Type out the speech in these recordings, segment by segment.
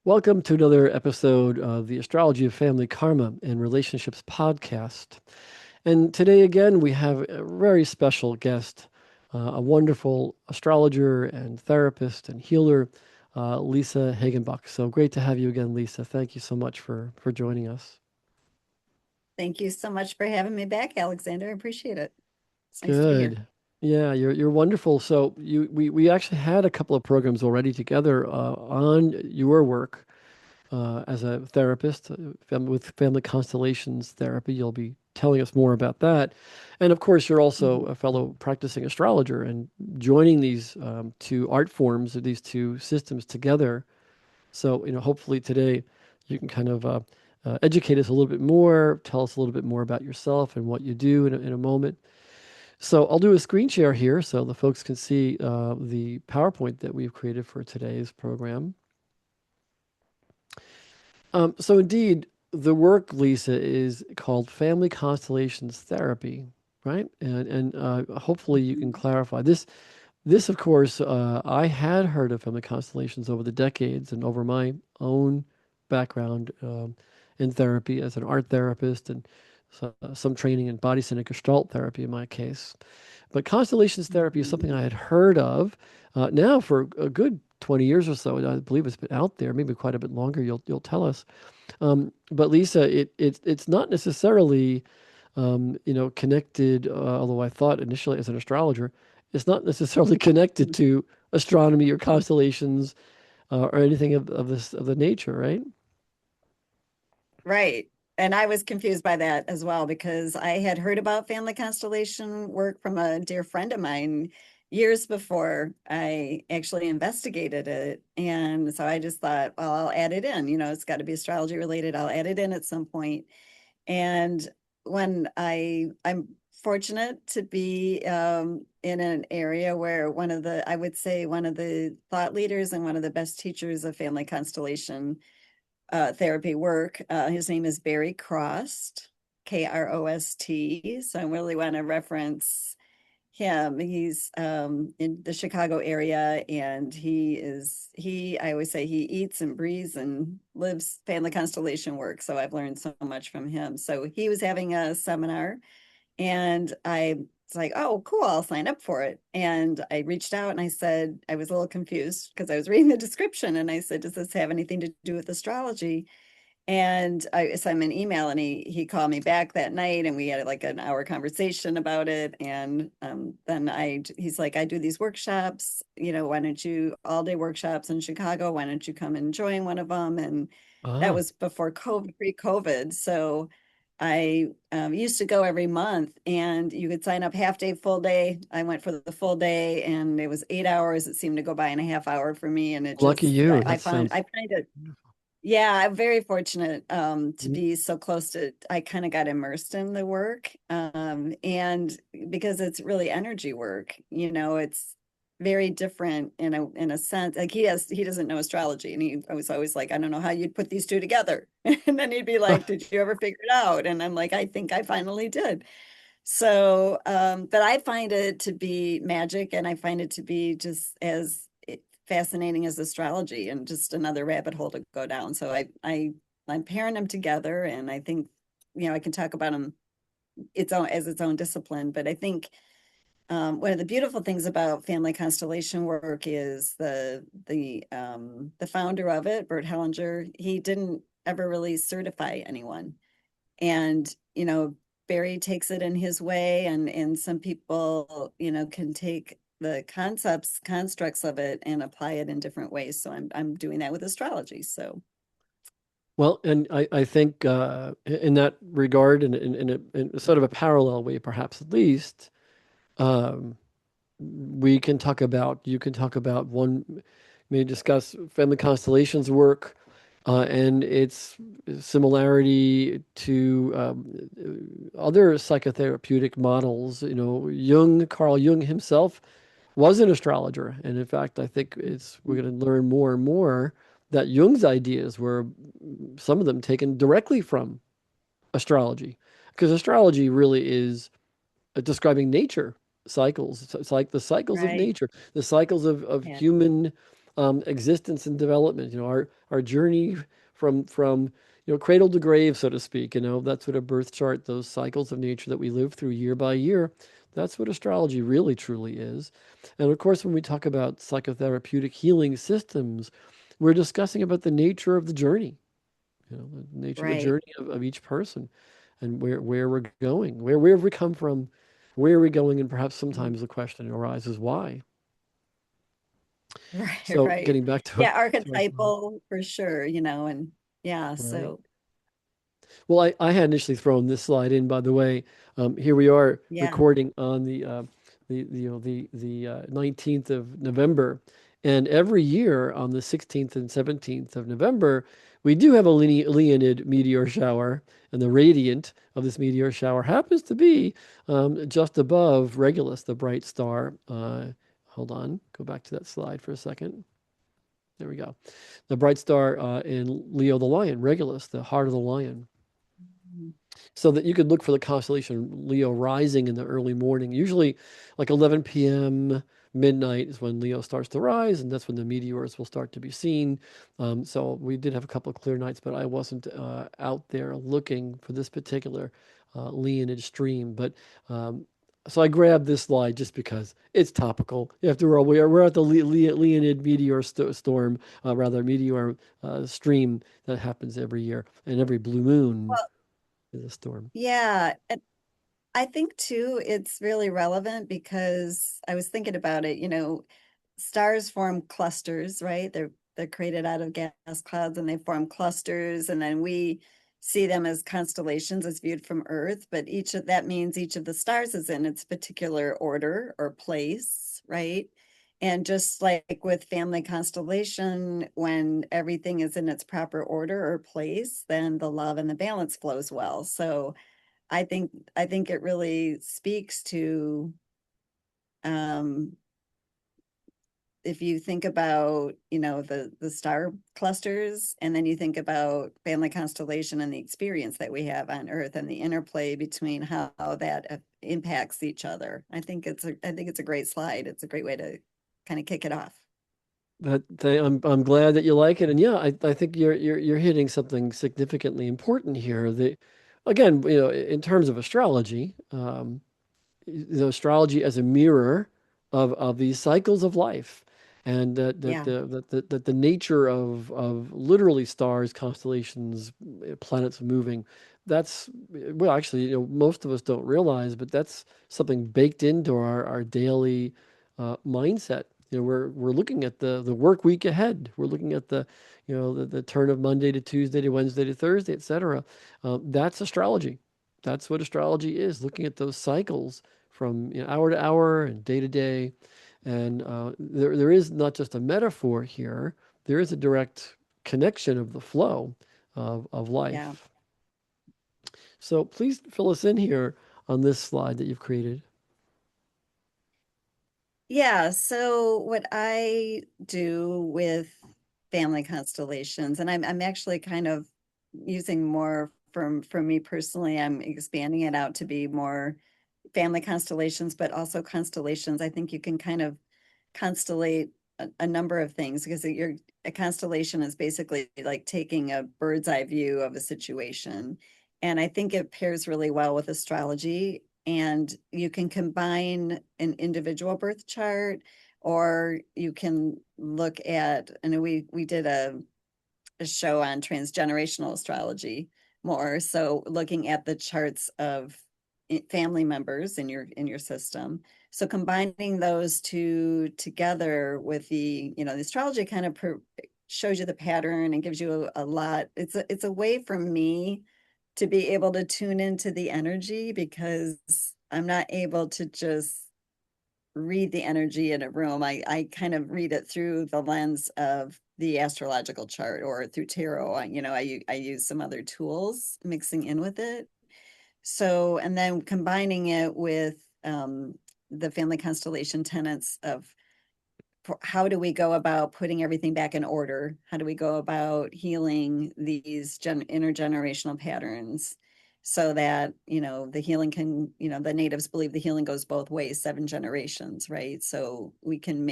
Welcome to another episode of the Astrology of Family Karma and Relationships podcast. And today, again, we have a very special guest, a wonderful astrologer and therapist and healer, Lisa Hagenbuch. So great to have you again, Lisa. Thank you so much for joining us. Thank you so much for having me back, Alexander. I appreciate it. It's nice to be here. Good. Yeah, you're wonderful. So we actually had a couple of programs already together on your work as a therapist with family constellations therapy. You'll be telling us more about that. And of course, you're also Mhm. a fellow practicing astrologer and joining these two art forms or these two systems together. So, hopefully today you can kind of educate us a little bit more, tell us a little bit more about yourself and what you do in a moment. So I'll do a screen share here so the folks can see the PowerPoint that we've created for today's program. So indeed, the work, Lisa, is called Family Constellations Therapy, right? And hopefully you can Mhm. clarify this. This, of course, I had heard of family constellations over the decades and over my own background in therapy as an art therapist and some training in body centered gestalt therapy in my case. But constellations therapy is something Mhm. I had heard of now for a good 20 years or so. I believe it's been out there, maybe quite a bit longer. You'll tell us. But Lisa, it's not necessarily connected. Although I thought initially as an astrologer, it's not necessarily connected to astronomy or constellations or anything of the nature, right? Right. And I was confused by that as well because I had heard about family constellation work from a dear friend of mine years before I actually investigated it. And so I just thought, well, I'll add it in. It's got to be astrology related. I'll add it in at some point. And when I'm fortunate to be in an area where I would say one of the thought leaders and one of the best teachers of family constellation therapy work. His name is Barry Crost, Krost. So I really want to reference him. He's in the Chicago area, and I always say he eats and breathes and lives family constellation work. So I've learned so much from him. So he was having a seminar, and I was like, oh, cool, I'll sign up for it. And I reached out and I said, I was a little confused because I was reading the description, and I said, does this have anything to do with astrology? And I sent him an email, and he called me back that night, and we had like an hour conversation about it. And then he's like, I do these workshops, why don't you, all day workshops in Chicago, why don't you come and join one of them? And that Ah, was before COVID, pre-COVID. So I used to go every month, and you could sign up half day, full day. I went for the full day, and it was 8 hours. It seemed to go by in a half hour for me. And it lucky just, you. That sounds I find it, wonderful. yeah, I'm very fortunate to Mm. be so close to, I kind of got immersed in the work. And because it's really energy work, it's very different in a sense. Like he doesn't know astrology, and I was always like, I don't know how you'd put these two together. And then he'd be like, did you ever figure it out? And I'm like, I think I finally did. So, but I find it to be magic, and I find it to be just as fascinating as astrology, and just another rabbit hole to go down. So I'm pairing them together, and I think, I can talk about them its own discipline. But I think one of the beautiful things about family constellation work is the founder of it, Bert Hellinger. He didn't ever really certify anyone, and Barry takes it in his way, and some people can take the constructs of it and apply it in different ways. So I'm doing that with astrology. So Well, and I think in that regard, in a sort of a parallel way, perhaps at least, um, you can talk about one, may discuss family constellations work and its similarity to other psychotherapeutic models. Carl Jung himself was an astrologer. And in fact, I think we're going to learn more and more that Jung's ideas were some of them taken directly from astrology, because astrology really is describing nature cycles. It's like the cycles of right, nature, the cycles of yeah, human existence and development. Our journey from cradle to grave, so to speak. That's what a birth chart, those cycles of nature that we live through year by year. That's what astrology really truly is. And of course, when we talk about psychotherapeutic healing systems, we're discussing about the nature of the journey, the nature of the Right. journey of each person, and where we're going, where have we come from, where are we going, and perhaps Mhm. sometimes the question arises why. Right, So right. getting back Yeah, to our slide, archetypal for sure, and yeah, right? so Well, I had initially thrown this slide in, by the way. Here we are yeah. recording on the 19th of November, and every year on the 16th and 17th of November, we do have a Leonid meteor shower, and the radiant of this meteor shower happens to be just above Regulus, the bright star. Hold on, go back to that slide for a second. There we go. The bright star in Leo the Lion, Regulus, the heart of the lion, Mhm. so that you could look for the constellation Leo rising in the early morning. Usually, like 11 p.m., midnight is when Leo starts to rise, and that's when the meteors will start to be seen. So we did have a couple of clear nights, but I wasn't out there looking for this particular Leonid stream. But so I grabbed this slide just because it's topical. After all, we're at the Leonid meteor storm, rather meteor stream that happens every year, and every blue moon Well, is a storm. yeah, and I think too it's really relevant because I was thinking about it, stars form clusters, right? They're created out of gas clouds and they form clusters, and then we see them as constellations as viewed from Earth, but each of that means each of the stars is in its particular order or place, right? And just like with family constellation, when everything is in its proper order or place, then the love and the balance flows well. So I think it really speaks to um if you think about, the star clusters, and then you think about family constellation and the experience that we have on Earth and the interplay between how that impacts each other. I think it's a great slide. It's a great way to kind of kick it off. I'm glad that you like it, and yeah, I think you're hitting something significantly important here. Again, in terms of astrology, astrology as a mirror of these cycles of life, and Yeah, that the nature of literally stars, constellations, planets moving. That's well, actually, most of us don't realize, but that's something baked into our daily mindset. We're looking at the work week ahead. We're looking at the turn of Monday to Tuesday to Wednesday to Thursday, etc. That's astrology. That's what astrology is, looking at those cycles from hour to hour and day to day. And there is not just a metaphor here, there is a direct connection of the flow of yeah. life. So please fill us in here on this slide that you've created. Yeah, so what I do with family constellations, and I'm actually kind of using more from me personally, I'm expanding it out to be more family constellations, but also constellations. I think you can kind of constellate a number of things because a constellation is basically like taking a bird's eye view of a situation. And I think it pairs really well with astrology. And you can combine an individual birth chart, or you can look at, I know we did a show on transgenerational astrology more. So looking at the charts of family members in your system. So combining those two together with the astrology kind of shows you the pattern and gives you a lot. It's a way for me to be able to tune into the energy because I'm not able to just read the energy in a room. I kind of read it through the lens of the astrological chart or through tarot. I use some other tools mixing in with it. So, and then combining it with the family constellation tenets of how do we go about putting everything back in order? How do we go about healing these intergenerational patterns so that, the healing can, the natives believe the healing goes both ways, 7 generations, right? So we can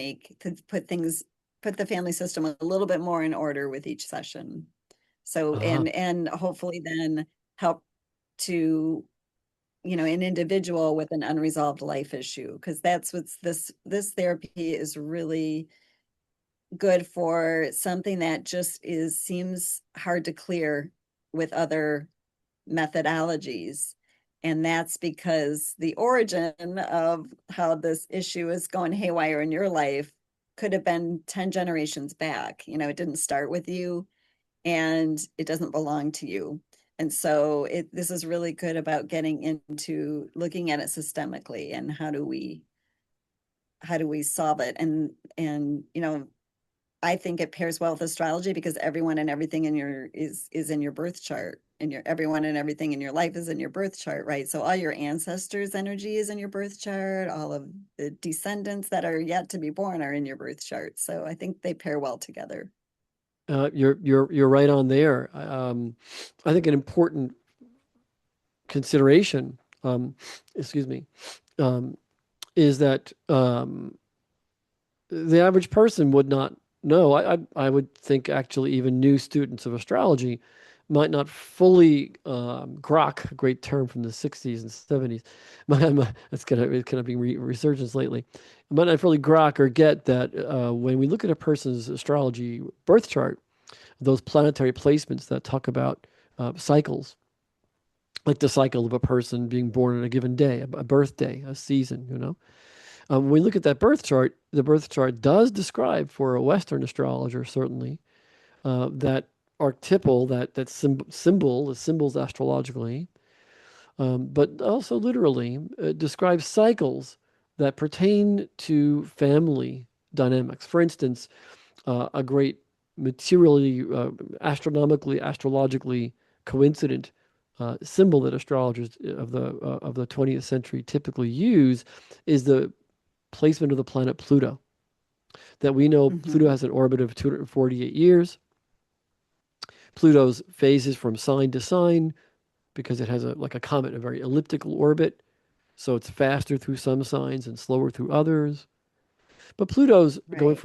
put things put the family system a little bit more in order with each session. So, Uh-huh. and hopefully then help to, an individual with an unresolved life issue, because that's what's this therapy is really good for, something that just seems hard to clear with other methodologies. And that's because the origin of how this issue is going haywire in your life could have been 10 generations back. It didn't start with you, and it doesn't belong to you. And so this is really good about getting into looking at it systemically, and how do we solve it. And I think it pairs well with astrology, because everyone and everything is in your birth chart, and everyone and everything in your life is in your birth chart, right? So all your ancestors' energy is in your birth chart. All of the descendants that are yet to be born are in your birth chart. So I think they pair well together. You're right on there. I think an important consideration, excuse me, um, is that the average person would not know. I would think actually even new students of astrology might not fully grok, a great term from the 60s and 70s. It's kind of being resurgence lately. Might not fully grok or get that when we look at a person's astrology birth chart, those planetary placements that talk about cycles, like the cycle of a person being born on a given day, a birthday, a season, when we look at that birth chart, the birth chart does describe for a Western astrologer, certainly, that archetypal, that symbol, the symbols astrologically, but also literally describes cycles that pertain to family dynamics. For instance, a great materially, astronomically, astrologically coincident symbol that astrologers of the 20th century typically use is the placement of the planet Pluto. That we know Pluto Mhm. has an orbit of 248 years. Pluto's phases from sign to sign because it has like a comet, a very elliptical orbit. So it's faster through some signs and slower through others. But Pluto's going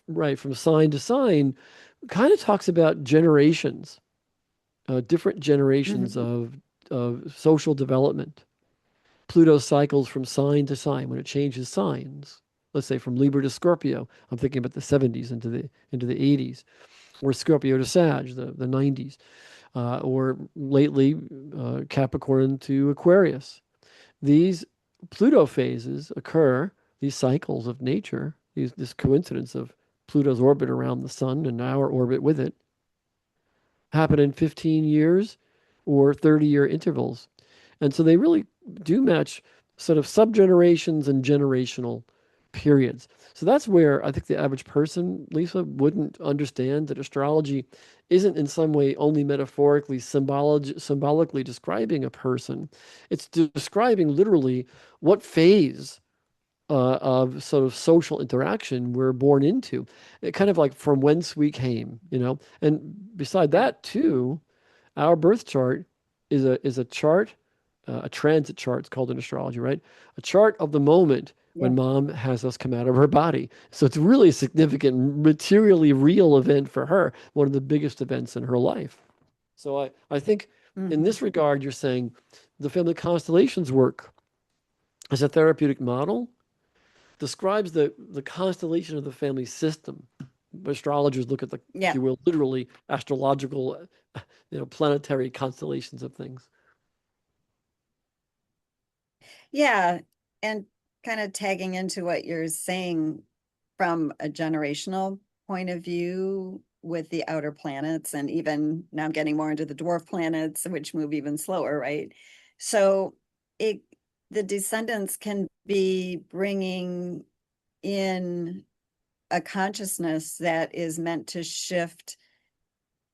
Right. from sign to sign kind of talks about generations, different generations Mhm. of social development. Pluto cycles from sign to sign when it changes signs. Let's say from Libra to Scorpio. I'm thinking about the 70s into the 80s, or Scorpio to Sag, the 90s, or lately Capricorn to Aquarius. These Pluto phases occur, these cycles of nature, this coincidence of Pluto's orbit around the sun and our orbit with it, happen in 15 years or 30-year intervals. And so they really do match sort of subgenerations and generational periods. So that's where I think the average person, Lisa, wouldn't understand that astrology isn't in some way only metaphorically, symbolically describing a person. It's describing literally what phase of sort of social interaction we're born into. It kind of like from whence we came. And beside that, too, our birth chart is a chart, a transit chart. It's called in astrology, right? A chart of the moment Yeah. when mom has us come out of her body. So it's really a significant, materially real event for her, one of the biggest events in her life. So I think in Mhm. this regard, you're saying the family constellations work as a therapeutic model describes the constellation of the family system. Astrologers look at the, if Yeah. you will, literally astrological, planetary constellations of things. Yeah. And kind of tagging into what you're saying from a generational point of view with the outer planets, and even now getting more into the dwarf planets, which move even slower, right? So it the descendants can be bringing in a consciousness that is meant to shift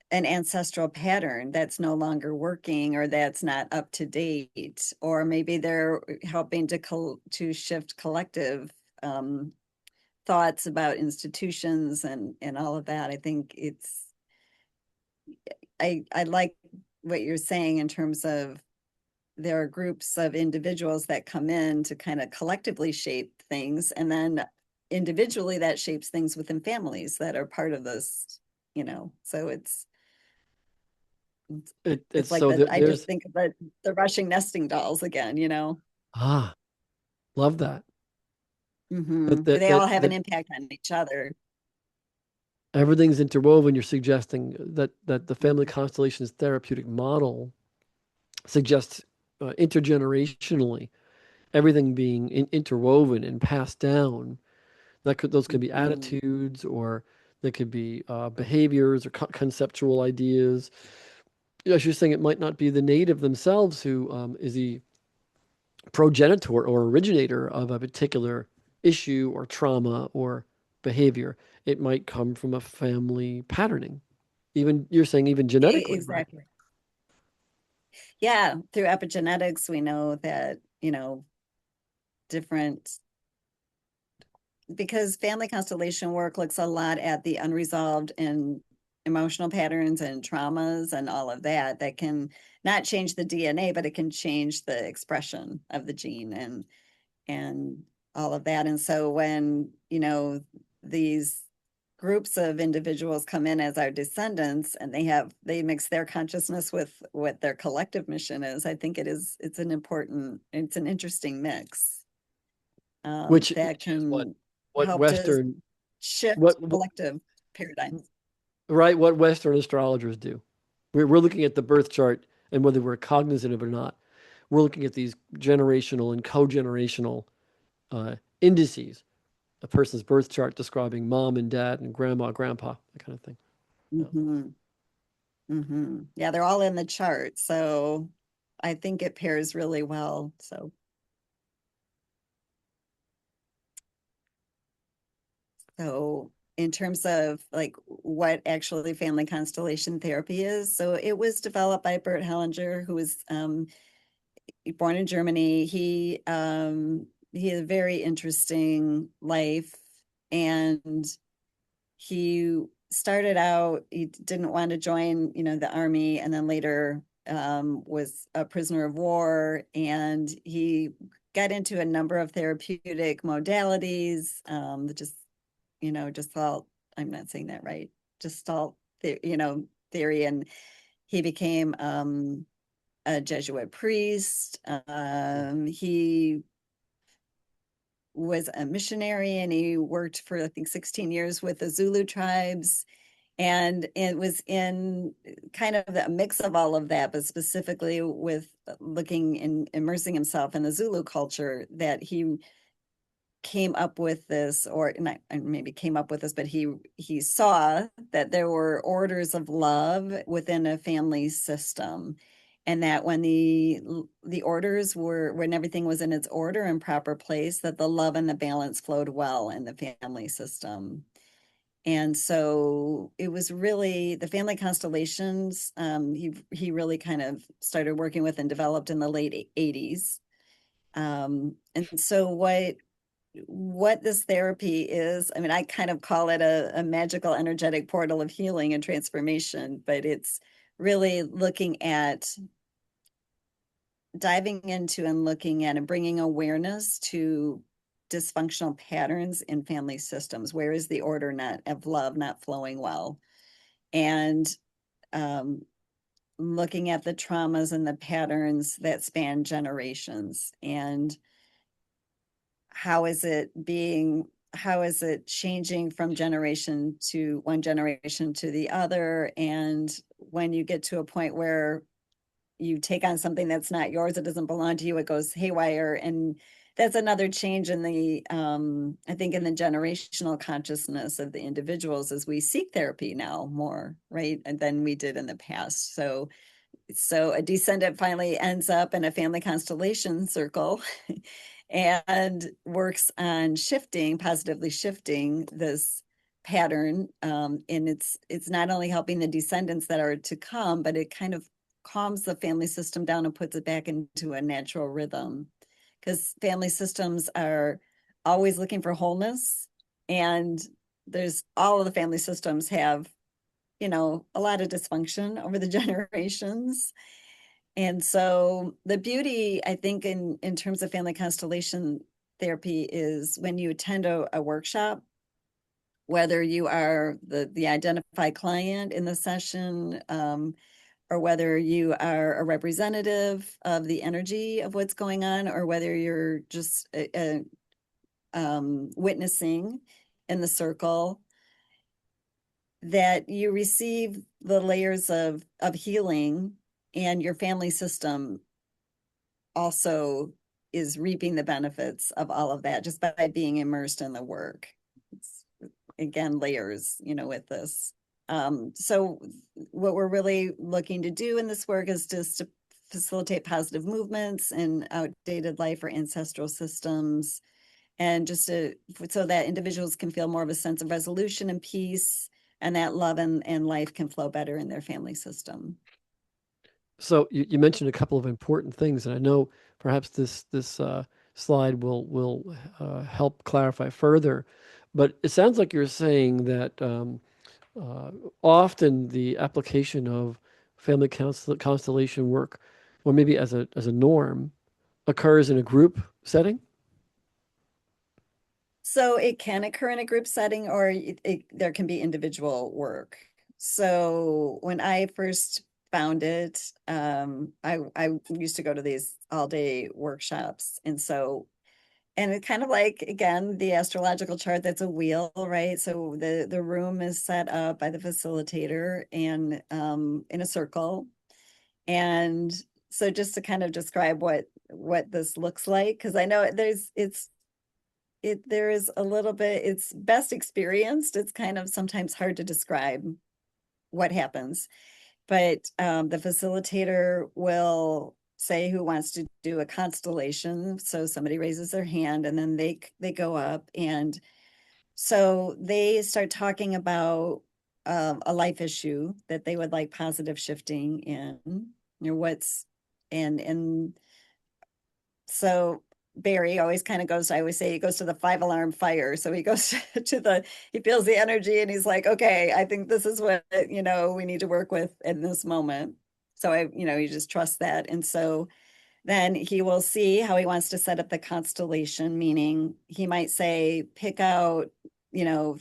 an ancestral pattern that's no longer working, or that's not up to date, or maybe they're helping to shift collective thoughts about institutions and all of that. I think I like what you're saying in terms of there are groups of individuals that come in to kind of collectively shape things, and then individually that shapes things within families that are part of this, so It's it's like so that. I just there's think of the rushing nesting dolls again. ah, love that. That They all have an that impact on each other. everything's interwoven. You're suggesting that the family Mhm. constellations therapeutic model suggests intergenerationally everything being interwoven and passed down. Those could be Mhm. attitudes, or they could be behaviors or conceptual ideas. As you're saying, it might not be the native themselves who is the progenitor or originator of a particular issue or trauma or behavior. It might come from a family patterning. Even you're saying even genetically, right? Exactly. Yeah, through epigenetics, we know that, different, because family constellation work looks a lot at the unresolved and emotional patterns and traumas and all of that can not change the DNA, but it can change the expression of the gene and all of that. And so when, these groups of individuals come in as our descendants and they mix their consciousness with what their collective mission is, I think it's an interesting mix that Which is can what help to Western shift what collective paradigms. right what Western astrologers do. We're looking at the birth chart, and whether we're cognizant of it or not, we're looking at these generational and co-generational indices. A person's birth chart describing mom and dad and grandma, grandpa, that kind of thing. Yeah. Hmm. Yeah, they're all in the chart, so I think it pairs really well. So in terms of like what actually family constellation therapy is, so it was developed by Bert Hellinger, who was born in Germany. He had a very interesting life, and he started out, he didn't want to join, the army, and then later was a prisoner of war, and he got into a number of therapeutic modalities, gestalt, I'm not saying that right, gestalt, theory, and he became a Jesuit priest. He was a missionary and he worked for, I think, 16 years with the Zulu tribes. And it was in kind of a mix of all of that, but specifically with looking and immersing himself in the Zulu culture, that he came up with this, or not maybe came up with this, but he saw that there were orders of love within a family system, and that when the orders were, when everything was in its order and proper place, that the love and the balance flowed well in the family system. And so it was really the family constellations, he really kind of started working with and developed in the late 80s. And so what this therapy is, I mean, I kind of call it a magical energetic portal of healing and transformation, but it's really looking at diving into and looking at and bringing awareness to dysfunctional patterns in family systems. Where is the order not of love not flowing well? And um, looking at the traumas and the patterns that span generations, and how is it changing from generation to one generation to the other? And when you get to a point where you take on something that's not yours, it doesn't belong to you, it goes haywire. And that's another change in the I think in the generational consciousness of the individuals, as we seek therapy now more, right, and than we did in the past. So a descendant finally ends up in a family constellation circle and works on positively shifting this pattern. And it's not only helping the descendants that are to come, but it kind of calms the family system down and puts it back into a natural rhythm. Because family systems are always looking for wholeness. And there's all of the family systems have, a lot of dysfunction over the generations. And so the beauty, I think, in terms of family constellation therapy is when you attend a workshop, whether you are the identified client in the session, or whether you are a representative of the energy of what's going on, or whether you're just witnessing in the circle, that you receive the layers of healing, and your family system also is reaping the benefits of all of that just by being immersed in the work. It's, again, layers, with this. So what we're really looking to do in this work is just to facilitate positive movements in outdated life or ancestral systems, and just so that individuals can feel more of a sense of resolution and peace, and that love and life can flow better in their family system. So you mentioned a couple of important things, and I know perhaps this slide will help clarify further. But it sounds like you're saying that often the application of family constellation work, or maybe as a norm, occurs in a group setting. So it can occur in a group setting, or there can be individual work. So when I first found it, I used to go to these all-day workshops. And it kind of like, again, the astrological chart, that's a wheel, right? So the room is set up by the facilitator and in a circle. And so just to kind of describe what this looks like, because I know there is a little bit, it's best experienced. It's kind of sometimes hard to describe what happens, but the facilitator will say who wants to do a constellation. So somebody raises their hand, and then they go up, and so they start talking about a life issue that they would like positive shifting in. What's and so Barry always kind of goes, I always say he goes to the 5 alarm fire. So he goes he feels the energy, and he's like, okay, I think this is what, we need to work with in this moment. So you just trust that. And so then he will see how he wants to set up the constellation, meaning he might say, pick out, 3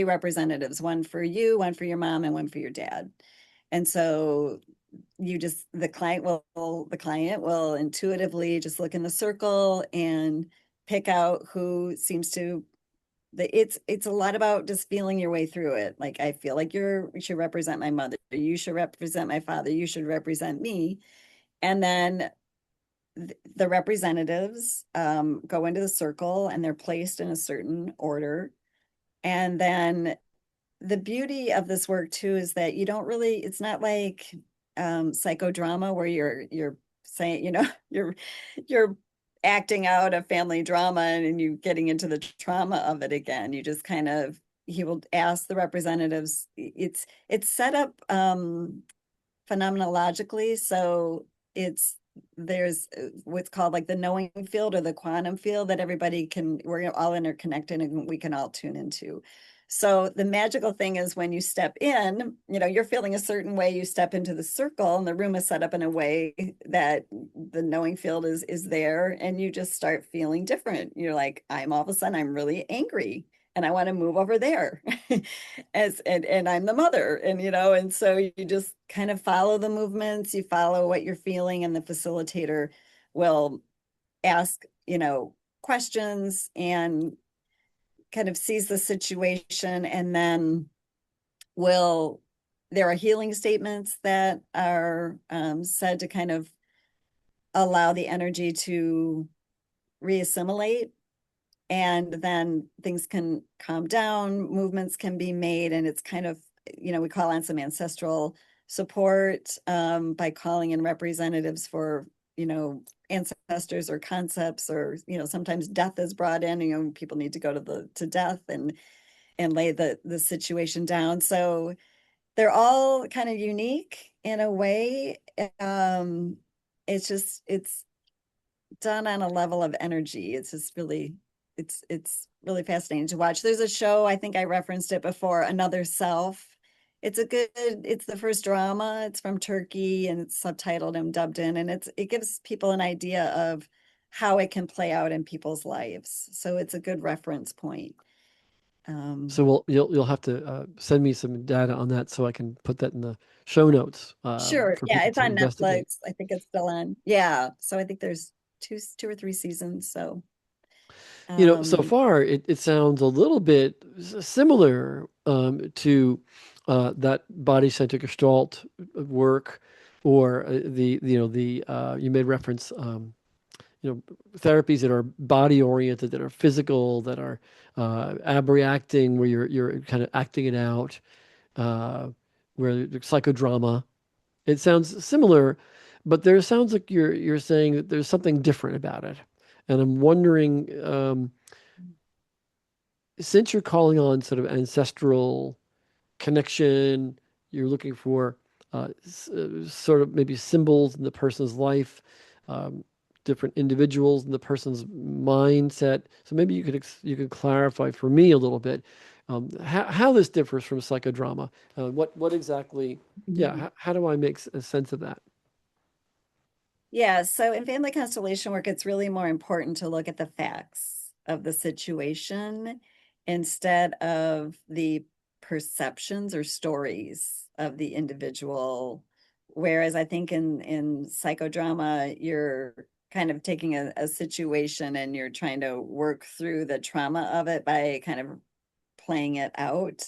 representatives, one for you, one for your mom, and one for your dad. And so the client will intuitively just look in the circle and pick out who seems to it's a lot about just feeling your way through it. Like, I feel like you should represent my mother, you should represent my father, you should represent me. And then the representatives go into the circle, and they're placed in a certain order. And then the beauty of this work too is that it's not like psychodrama where you're saying, you're acting out a family drama, and you getting into the trauma of it again. You just kind of he will ask the representatives. It's set up phenomenologically. So there's what's called like the knowing field or the quantum field that we're all interconnected, and we can all tune into. So the magical thing is when you step in, you're feeling a certain way, you step into the circle, and the room is set up in a way that the knowing field is there, and you just start feeling different. You're like, all of a sudden I'm really angry, and I want to move over there. And I'm the mother, and so you just kind of follow the movements, you follow what you're feeling, and the facilitator will ask, questions, and kind of sees the situation, and then there are healing statements that are said to kind of allow the energy to reassimilate, and then things can calm down, movements can be made, and it's kind of, we call on some ancestral support by calling in representatives for, ancestors or concepts, or, sometimes death is brought in, people need to go to death and lay the situation down. So they're all kind of unique in a way. It's done on a level of energy. It's really fascinating to watch. There's a show, I think I referenced it before, Another Self. It's the first drama. It's from Turkey, and it's subtitled and dubbed in, and it gives people an idea of how it can play out in people's lives. So it's a good reference point. Um, So you'll have to send me some data on that so I can put that in the show notes sure. for Yeah, people it's to on investigate. Netflix. I think it's still on. Yeah. So I think there's two or three seasons. So So um, far it sounds a little bit similar to that body-centric Gestalt work, or the you made reference therapies that are body-oriented, that are physical, that are abreacting, where you're kind of acting it out, uh, where the psychodrama. It sounds similar, but there sounds like you're saying that there's something different about it, and I'm wondering. Since you're calling on sort of ancestral connection, you're looking for sort of maybe symbols in the person's life, um, different individuals in the person's mindset. So maybe you could clarify for me a little bit how this differs from psychodrama. What exactly? Yeah, how do I make a sense of that? yeah, so in family constellation work, it's really more important to look at the facts of the situation instead of the perceptions or stories of the individual. Whereas I think in psychodrama, you're kind of taking a situation and you're trying to work through the trauma of it by kind of playing it out.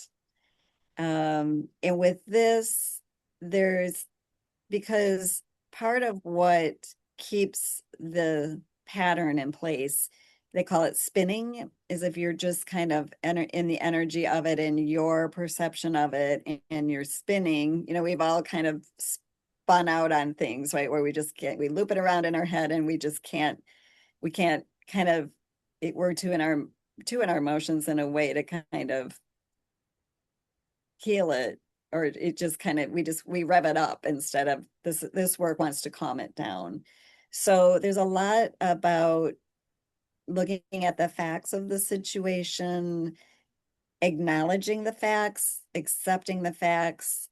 And with this, there's because part of what keeps the pattern in place, they call it spinning, is if you're just kind of in the energy of it and your perception of it and you're spinning, we've all kind of spun out on things, right? Where we just can't, we loop it around in our head and we can't kind of, we're too in our emotions in a way to kind of heal it, or it just kind of we rev it up instead of this work wants to calm it down. So there's a lot about looking at the facts of the situation, acknowledging the facts, accepting the facts,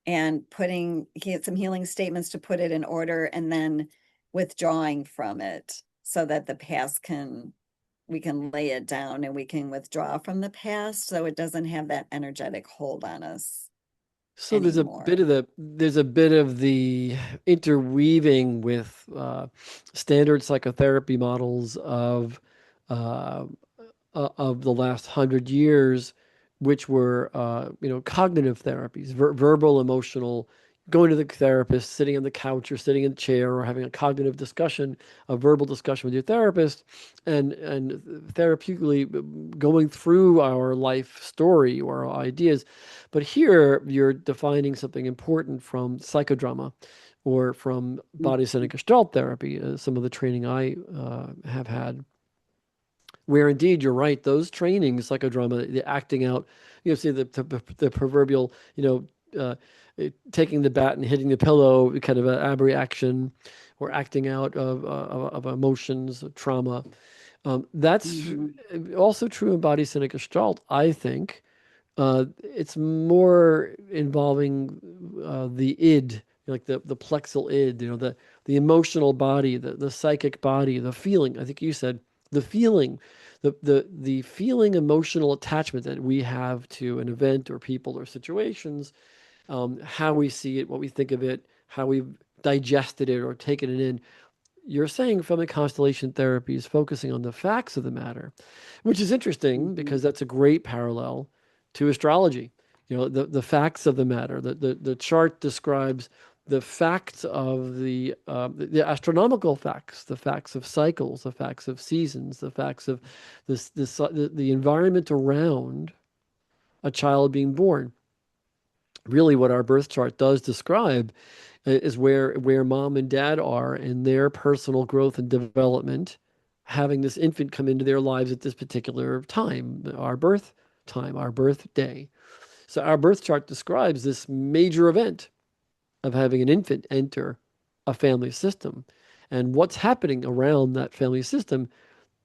and putting some healing statements to put it in order, and then withdrawing from it so that the past can we can lay it down and we can withdraw from the past so it doesn't have that energetic hold on us So anymore. there's a bit of the interweaving with standard psychotherapy models uh, of the last 100 years, which were cognitive therapies, verbal, emotional, going to the therapist, sitting on the couch or sitting in the chair, or having a cognitive discussion, a verbal discussion with your therapist, and therapeutically going through our life story or our ideas. But here you're defining something important from psychodrama or from body-centered Gestalt therapy, some of the training I have had, where indeed you're right, those trainings, psychodrama, the acting out, see the proverbial, taking the bat and hitting the pillow, kind of an abreaction, or acting out of emotions, of trauma. That's Mhm. also true in body cynic gestalt, I think. It's more involving the id, like the plexal id, the emotional body, the psychic body, the feeling. I think you said the feeling, the feeling emotional attachment that we have to an event or people or situations, how we see it, what we think of it, how we've digested it or taken it in. You're saying from the constellation therapy is focusing on the facts of the matter, which is interesting Mhm. because that's a great parallel to astrology. The facts of the matter. The chart describes the facts of the astronomical facts, the facts of cycles, the facts of seasons, the facts of the environment around a child being born. Really, what our birth chart does describe is where mom and dad are in their personal growth and development, having this infant come into their lives at this particular time, our birth time, our birthday. So our birth chart describes this major event of having an infant enter a family system, and what's happening around that family system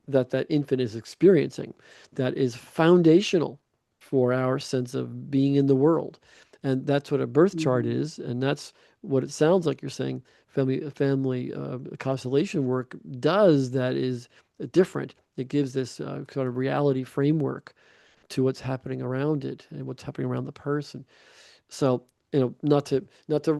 that infant is experiencing, that is foundational for our sense of being in the world. And that's what a birth chart Mhm. is. And that's what it sounds like you're saying family constellation work does that is different. It gives this sort of reality framework to what's happening around it and what's happening around the person. So, not to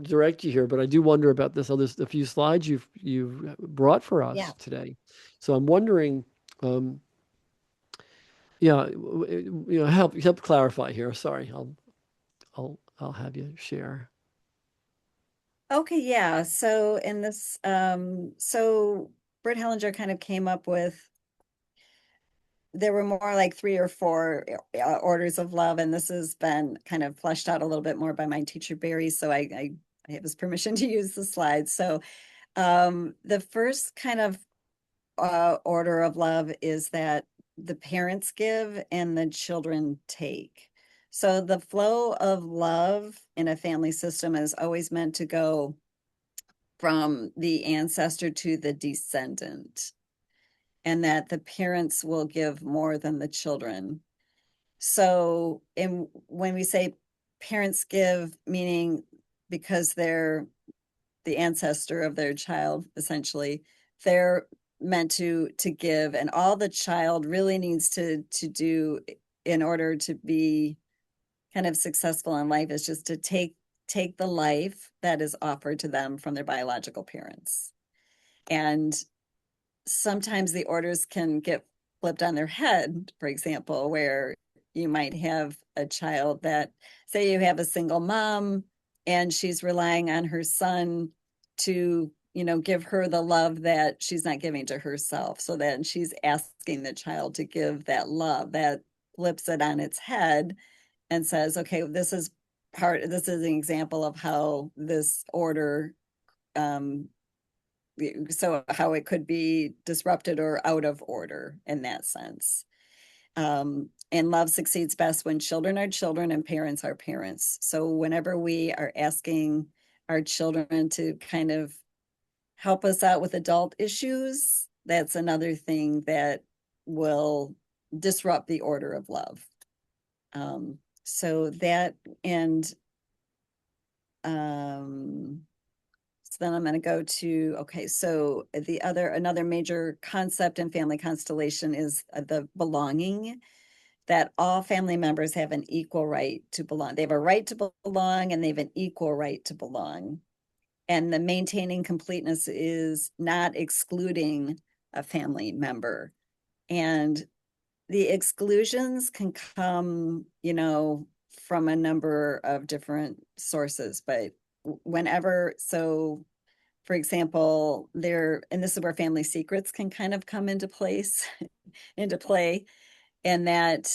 direct you here, but I do wonder about this other the few slides you've brought for Yeah. us today. So I'm wondering, um, yeah, help clarify here. Sorry, I'll have you share. Okay, yeah. So in this, so Bert Hellinger kind of came up with, there were more like three or four orders of love, and this has been kind of fleshed out a little bit more by my teacher Barry. So I have his permission to use the slides. So the first kind of order of love is that the parents give and the children take. So the flow of love in a family system is always meant to go from the ancestor to the descendant, and that the parents will give more than the children. So, when we say parents give, meaning because they're the ancestor of their child, essentially, they're meant to give, and all the child really needs to do in order to be kind of successful in life is just to take the life that is offered to them from their biological parents. And sometimes the orders can get flipped on their head, for example, where you might have a child that, say, you have a single mom and she's relying on her son to, give her the love that she's not giving to herself. So then she's asking the child to give that love. That flips it on its head and says, okay, this is an example of how this order, um, so how it could be disrupted or out of order in that sense. And love succeeds best when children are children and parents are parents. So whenever we are asking our children to kind of help us out with adult issues, that's another thing that will disrupt the order of love. So that, and um, so then I'm going to go to, okay, so another major concept in family constellation is the belonging, that all family members have an equal right to belong. They have a right to belong and they have an equal right to belong. And the maintaining completeness is not excluding a family member. And the exclusions can come, from a number of different sources, but whenever, so for example, and this is where family secrets can kind of come into place, into play, and that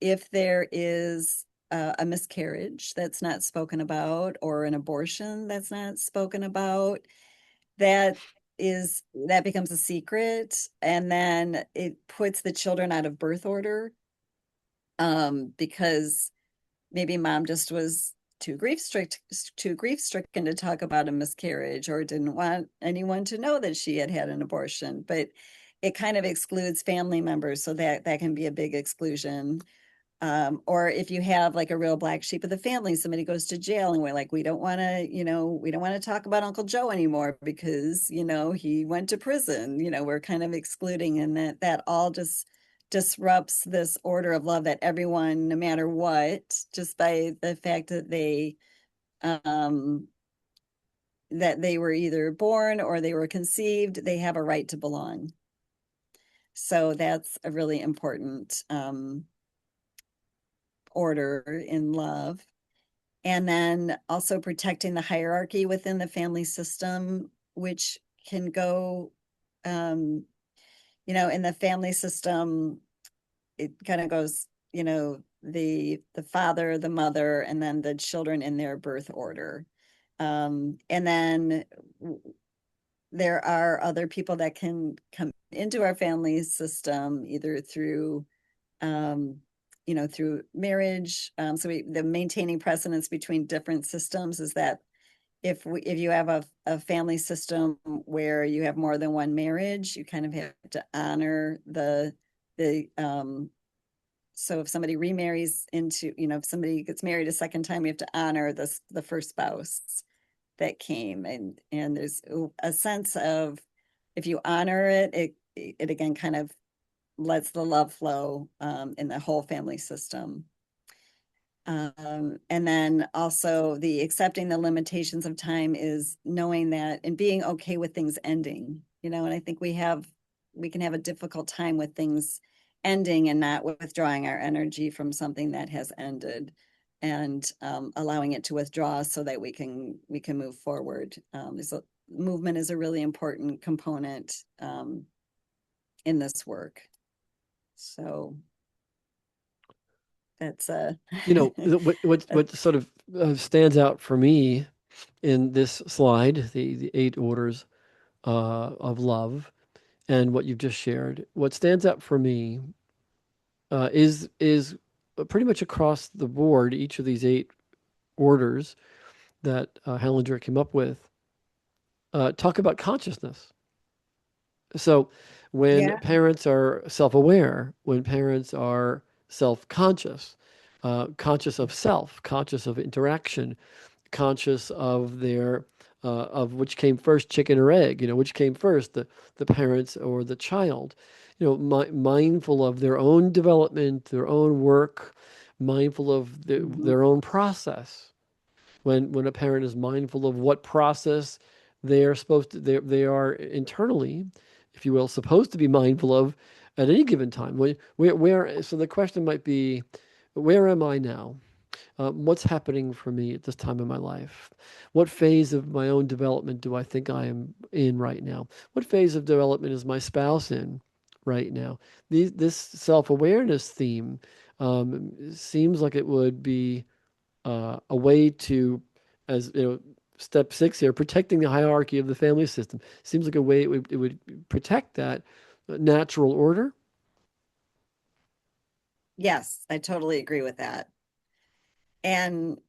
if there is a miscarriage that's not spoken about, or an abortion that's not spoken about, that that becomes a secret, and then it puts the children out of birth order, because maybe mom just was too grief stricken to talk about a miscarriage, or didn't want anyone to know that she had had an abortion. But it kind of excludes family members, so that can be a big exclusion. Or if you have like a real black sheep of the family, somebody goes to jail and we're like, we don't want to talk about Uncle Joe anymore because, he went to prison. We're kind of excluding, and that all just disrupts this order of love that everyone, no matter what, just by the fact um that they were either born or they were conceived, they have a right to belong. So that's a really important order in love. And then also protecting the hierarchy within the family system, which can go, in the family system, it kind of goes, the father, the mother, and then the children in their birth order. And then there are other people that can come into our family system either through through marriage. So the maintaining precedence between different systems is that if you have a family system where you have more than one marriage, you kind of have to honor the So if somebody remarries into, if somebody gets married a second time, we have to honor the first spouse that came. And there's a sense of, if you honor it, it again kind of lets the love flow in the whole family system. And then also the accepting the limitations of time is knowing that and being okay with things ending, and I think we can have a difficult time with things ending and not withdrawing our energy from something that has ended, and allowing it to withdraw so that we can move forward. Movement is a really important component in this work. So that's What sort of stands out for me in this slide, the eight orders of love, and what you've just shared. What stands out for me is pretty much across the board. Each of these eight orders that Hellinger came up with talk about consciousness. So when Yeah. parents are self-aware, when parents are self-conscious, conscious of self, conscious of interaction, conscious of their of which came first, chicken or egg, which came first, the parents or the child, mindful of their own development, their own work, mindful of Mhm. their own process. When a parent is mindful of what process they are supposed to, they are internally, if you will, supposed to be mindful of at any given time. So the question might be, where am I now? What's happening for me at this time in my life? What phase of my own development do I think I am in right now? What phase of development is my spouse in right now? This self-awareness theme seems like it would be a way to, as step six here, protecting the hierarchy of the family system. Seems like a way it would protect that natural order. Yes, I totally agree with that. And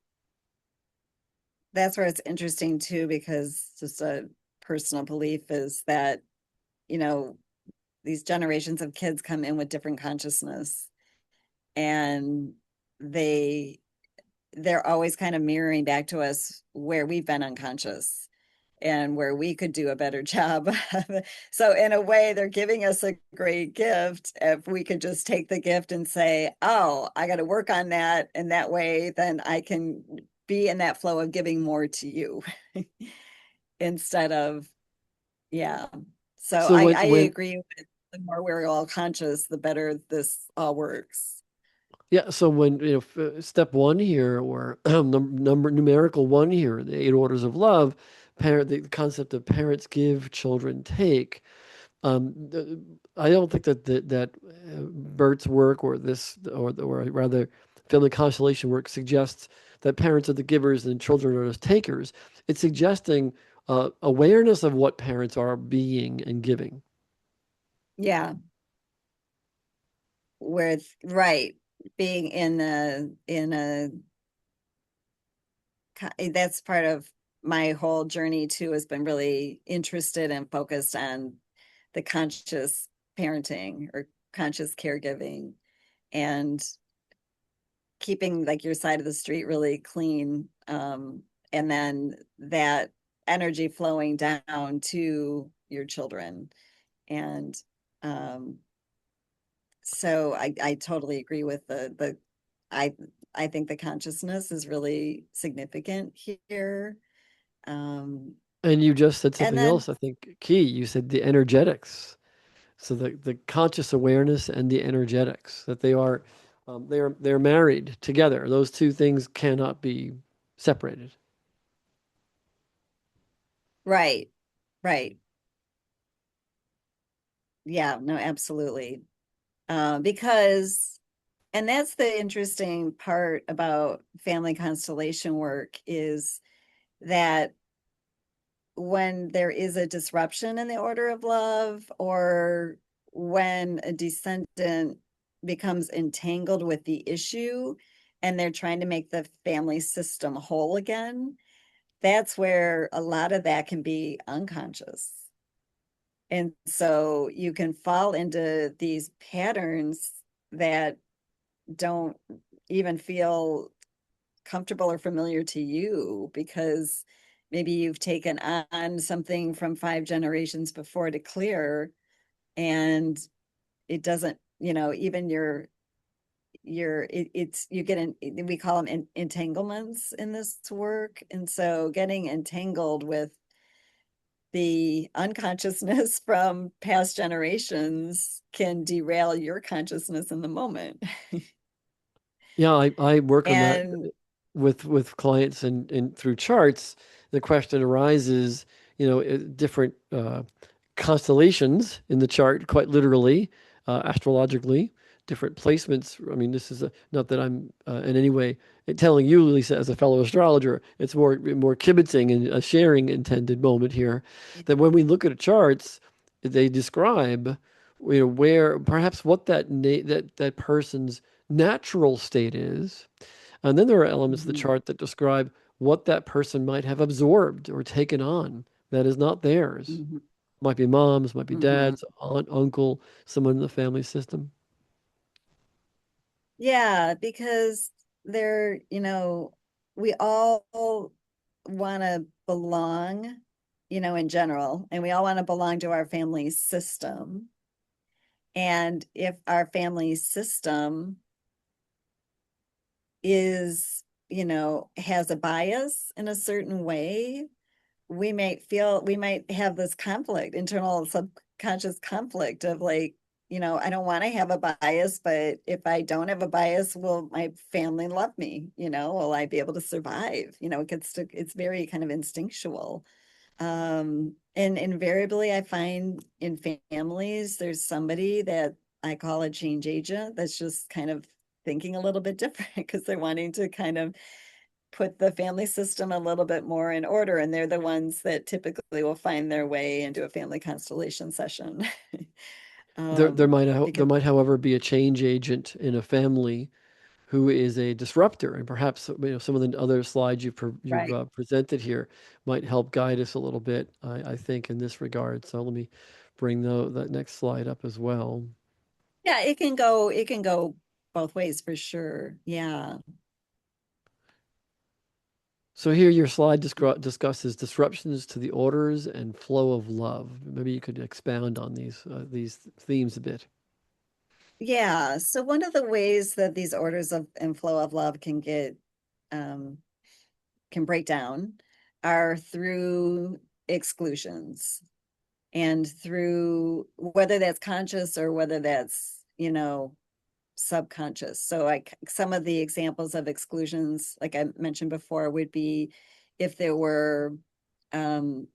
that's where it's interesting too, because just a personal belief is that, you know, these generations of kids come in with different consciousness, and they they're always kind of mirroring back to us where we've been unconscious and where we could do a better job. So in a way, they're giving us a great gift if we could just take the gift and say, oh, I got to work on that, and that way then I can be in that flow of giving more to you instead of, yeah. So So I when agree with, the more we're all conscious, the better this all works. yeah, so when step one here, or number numerical one here, the eight orders of love, the concept of parents give, children take. I don't think that Bert's work, or this, or rather family constellation work, suggests that parents are the givers and children are the takers. It's suggesting awareness of what parents are being and giving. Yeah, with right, being that's part of my whole journey too, has been really interested and focused on the conscious parenting or conscious caregiving, and keeping like your side of the street really clean, and then that energy flowing down to your children. And um so I totally agree with the I I think the consciousness is really significant here. Um, And you just said and something then else, I think, key. You said the energetics. So the conscious awareness and the energetics, that they're married together. Those two things cannot be separated. right, right. Yeah, no, absolutely. Because, and that's the interesting part about family constellation work, is that when there is a disruption in the order of love, or when a descendant becomes entangled with the issue and they're trying to make the family system whole again, that's where a lot of that can be unconscious. And so you can fall into these patterns that don't even feel comfortable or familiar to you because maybe you've taken on something from 5 generations before to clear, and it doesn't, even it's you get in, we call them entanglements in this work. And so getting entangled with the unconsciousness from past generations can derail your consciousness in the moment. Yeah, I work on that And with clients and through charts. The question arises, different constellations in the chart, quite literally, astrologically, different placements. I mean, this is not that I'm in any way telling you, Lisa, as a fellow astrologer. It's more kibitzing and a sharing intended moment here. That when we look at charts, they describe, where perhaps what that person's natural state is, and then there are elements of the mhm, chart that describe what that person might have absorbed or taken on that is not theirs. mhm, Might be moms, might be mhm. dads, aunt, uncle, someone in the family system. Yeah, because they're, we all want to belong, in general, and we all want to belong to our family system. And if our family system is, has a bias in a certain way, we might have this conflict, internal subconscious conflict of like, I don't want to have a bias, but if I don't have a bias, will my family love me? Will I be able to survive? It's very kind of instinctual. And invariably I find in families, there's somebody that I call a change agent that's just kind of thinking a little bit different because they're wanting to kind of put the family system a little bit more in order, and they're the ones that typically will find their way into a family constellation session. There Because might, however, be a change agent in a family who is a disruptor, and perhaps some of the other slides you've right. presented here might help guide us a little bit. I think in this regard. So let me bring that next slide up as well. Yeah, it can go both ways for sure. Yeah. So here your slide discusses disruptions to the orders and flow of love. Maybe you could expound on these themes a bit. Yeah. So one of the ways that these orders of and flow of love um can break down are through exclusions, and through whether that's conscious or whether that's, subconscious. So like some of the examples of exclusions, like I mentioned before, would be if there were um,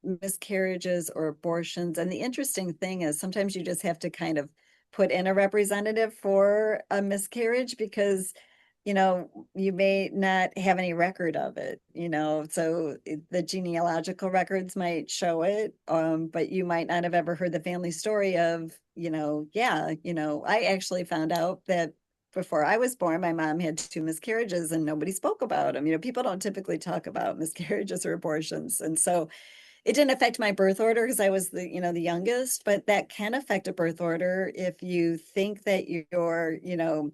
miscarriages or abortions. And the interesting thing is sometimes you just have to kind of put in a representative for a miscarriage because you may not have any record of it, so the genealogical records might show it, but you might not have ever heard the family story of, yeah, I actually found out that before I was born, my mom had 2 miscarriages and nobody spoke about them. People don't typically talk about miscarriages or abortions. And so it didn't affect my birth order because I was the youngest, but that can affect a birth order if you think that you're,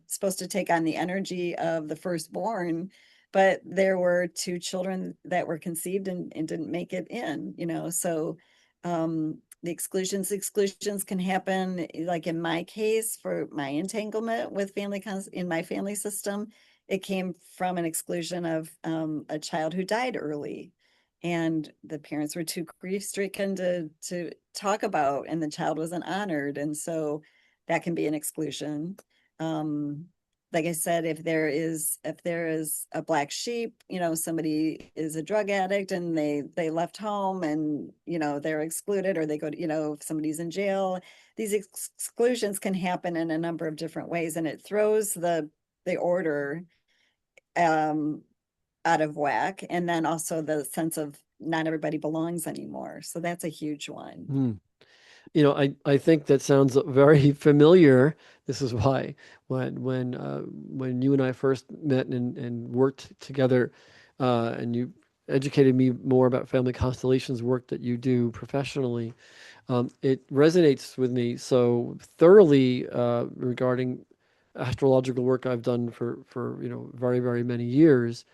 supposed to take on the energy of the firstborn, but there were 2 children that were conceived and didn't make it in, so the exclusions can happen, like in my case, for my entanglement with in my family system, it came from an exclusion of a child who died early, and the parents were too grief stricken to talk about, and the child wasn't honored, and so that can be an exclusion. um like I said, if there is a black sheep, somebody is a drug addict and they left home, and they're excluded, or they go to, if somebody's in jail, these exclusions can happen in a number of different ways, and it throws the order um out of whack. And then also the sense of not everybody belongs anymore. So that's a huge one. Hmm. I think that sounds very familiar. This is why when you and I first met and worked together, and you educated me more about family constellations work that you do professionally, it resonates with me so thoroughly regarding astrological work I've done for very very many years.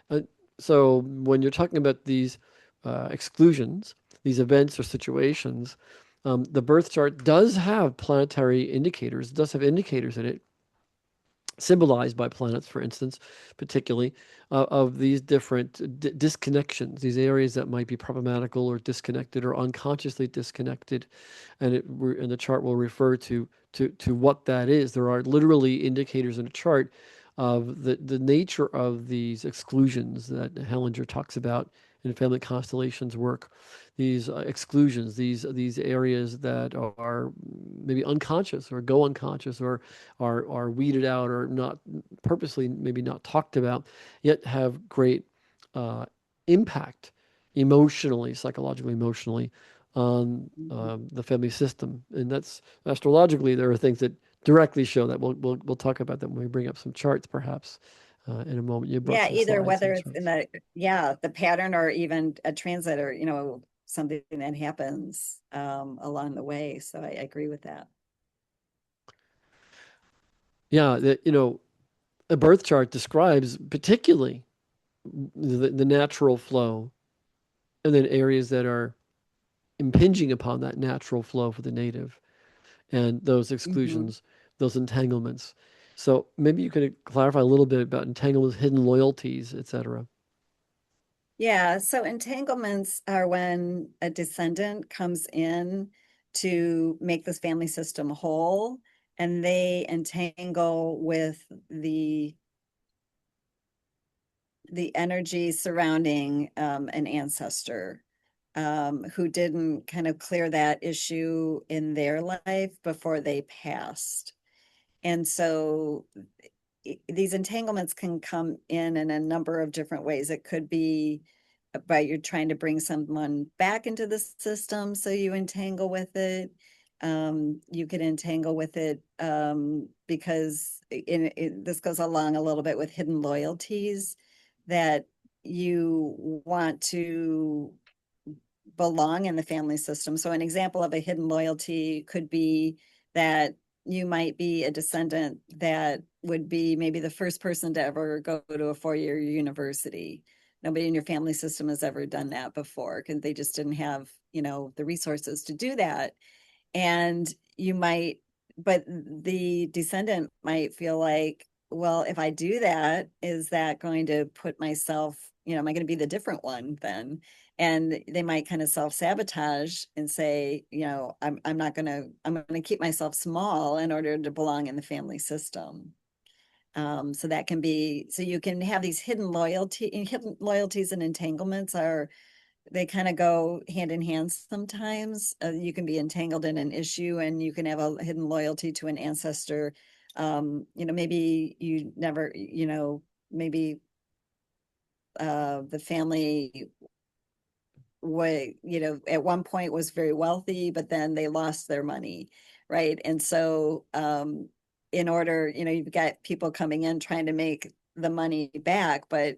Uh, so when you're talking about these exclusions, these events or situations, the birth chart does have planetary indicators. It does have indicators in it, symbolized by planets, for instance, particularly of these different disconnections, these areas that might be problematical or disconnected or unconsciously disconnected, and the chart will refer to what that is. There are literally indicators in a chart of the nature of these exclusions that Hellinger talks about in family constellations work. These exclusions, these areas that are maybe unconscious or go unconscious or are weeded out or not purposely maybe not talked about, yet have great uh, impact emotionally, psychologically, emotionally on the family system. And that's astrologically, there are things that directly show that. We'll talk about that when we bring up some charts, perhaps in a moment. You brought Yeah, some either slides whether and it's in charts. the, yeah, the pattern or even a transit or, something that happens along the way. So I agree with that. Yeah, a birth chart describes particularly the natural flow, and then areas that are impinging upon that natural flow for the native, and those Hmm. exclusions, those entanglements. So maybe you could clarify a little bit about entanglements, hidden loyalties, etc. Yeah, so entanglements are when a descendant comes in to make this family system whole, and they entangle with the energy surrounding an ancestor who didn't kind of clear that issue in their life before they passed. And so these entanglements can come in a number of different ways. It could be by you're trying to bring someone back into the system, so you entangle with it. You could entangle with it because this goes along a little bit with hidden loyalties that you want to belong in the family system. So, an example of a hidden loyalty could be that you might be a descendant that would be maybe the first person to ever go to a 4-year university. Nobody in your family system has ever done that before because they just didn't have, the resources to do that. And you might, but the descendant might feel like, well, if I do that, is that going to put myself, am I going to be the different one then? And they might kind of self-sabotage and say, I'm not going to, I'm going to keep myself small in order to belong in the family system. So that can be, so you can have these hidden loyalties and entanglements are they kind of go hand in hand sometimes. You can be entangled in an issue and you can have a hidden loyalty to an ancestor. Maybe you never, maybe the family at one point was very wealthy, but then they lost their money, right? And so in order, you've got people coming in trying to make the money back, but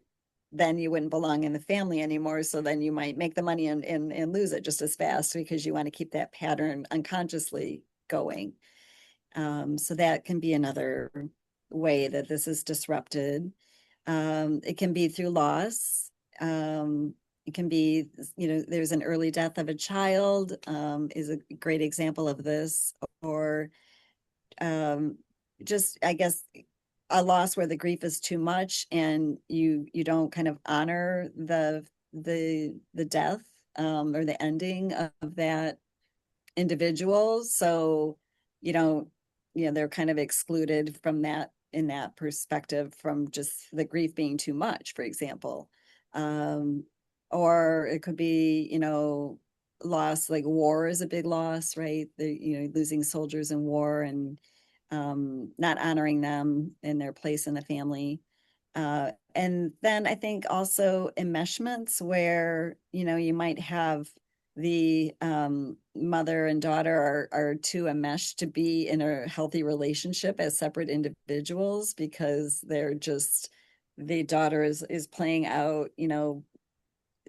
then you wouldn't belong in the family anymore. So then you might make the money and lose it just as fast because you want to keep that pattern unconsciously going. So that can be another way that this is disrupted. It can be through loss. It can be, there's an early death of a child, is a great example of this, or um, just, I guess, a loss where the grief is too much and you don't kind of honor the death or the ending of that individual. So you don't, they're kind of excluded from that in that perspective from just the grief being too much, for example. Um, or it could be, loss, like war is a big loss, right? Losing soldiers in war and not honoring them in their place in the family. And then I think also enmeshments where, you might have the mother and daughter are too enmeshed to be in a healthy relationship as separate individuals because they're just the daughter is playing out,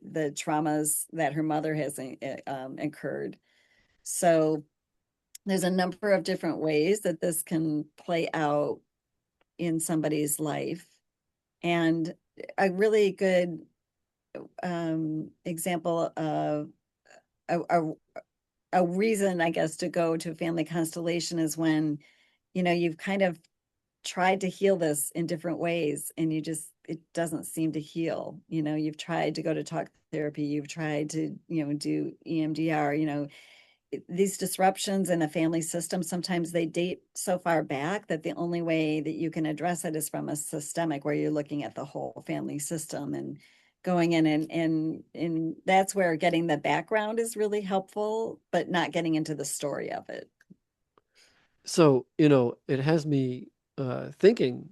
the traumas that her mother has incurred. So there's a number of different ways that this can play out in somebody's life. And a really good example of a, a, a reason, I guess, to go to family constellation is when, you've kind of tried to heal this in different ways and it doesn't seem to heal. You've tried to go to talk therapy, you've tried to, do EMDR, these disruptions in the family system, sometimes they date so far back that the only way that you can address it is from a systemic, where you're looking at the whole family system and going in, and that's where getting the background is really helpful, but not getting into the story of it. So, it has me thinking.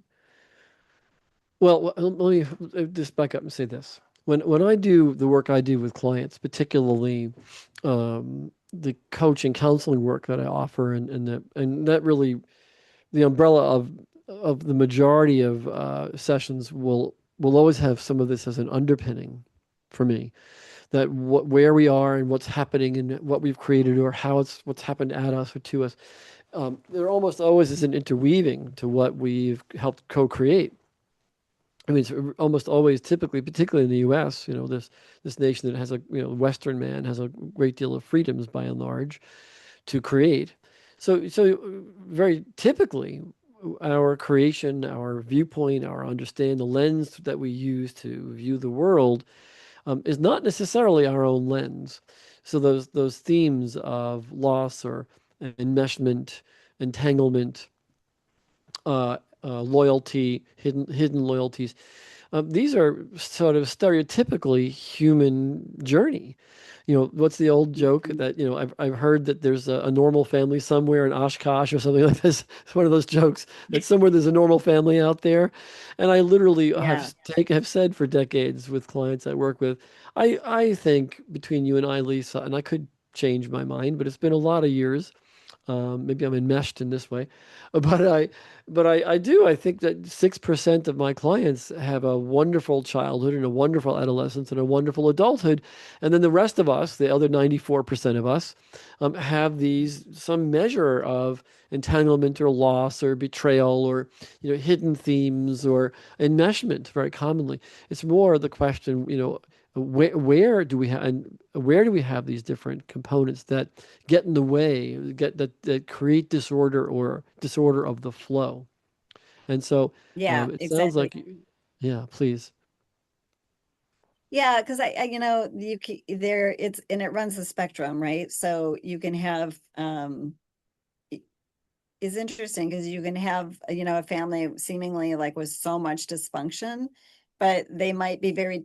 Well, let me just back up and say this. When I do the work I do with clients, particularly the coaching counseling work that I offer, and that really the umbrella of the majority of sessions will always have some of this as an underpinning for me. That where we are and what's happening and what we've created or what's happened at us or to us, there almost always is an interweaving to what we've helped co-create. I mean, it's almost always, typically, particularly in the U.S., this nation that has Western man has a great deal of freedoms by and large to create. So very typically, our creation, our viewpoint, our understand, the lens that we use to view the world is not necessarily our own lens. So those themes of loss or enmeshment, entanglement, loyalty, hidden loyalties. These are sort of stereotypically human journey. What's the old joke that, I've heard that there's a normal family somewhere in Oshkosh or something like this. It's one of those jokes that somewhere there's a normal family out there. And I literally Yeah, have said for decades with clients I work with, I think between you and I, Lisa, and I could change my mind, but it's been a lot of years. Maybe I'm enmeshed in this way, but I do. I think that 6% of my clients have a wonderful childhood and a wonderful adolescence and a wonderful adulthood, and then the rest of us, the other 94% of us, have some measure of entanglement or loss or betrayal or hidden themes or enmeshment. Very commonly, it's more the question, where do we have these different components that get in the way, that create disorder or disorder of the flow? And so yeah, it sounds exactly. like, yeah, please. Yeah, because there it's, and it runs the spectrum, right? So you can have is interesting because you can have, a family seemingly like with so much dysfunction, but they might be very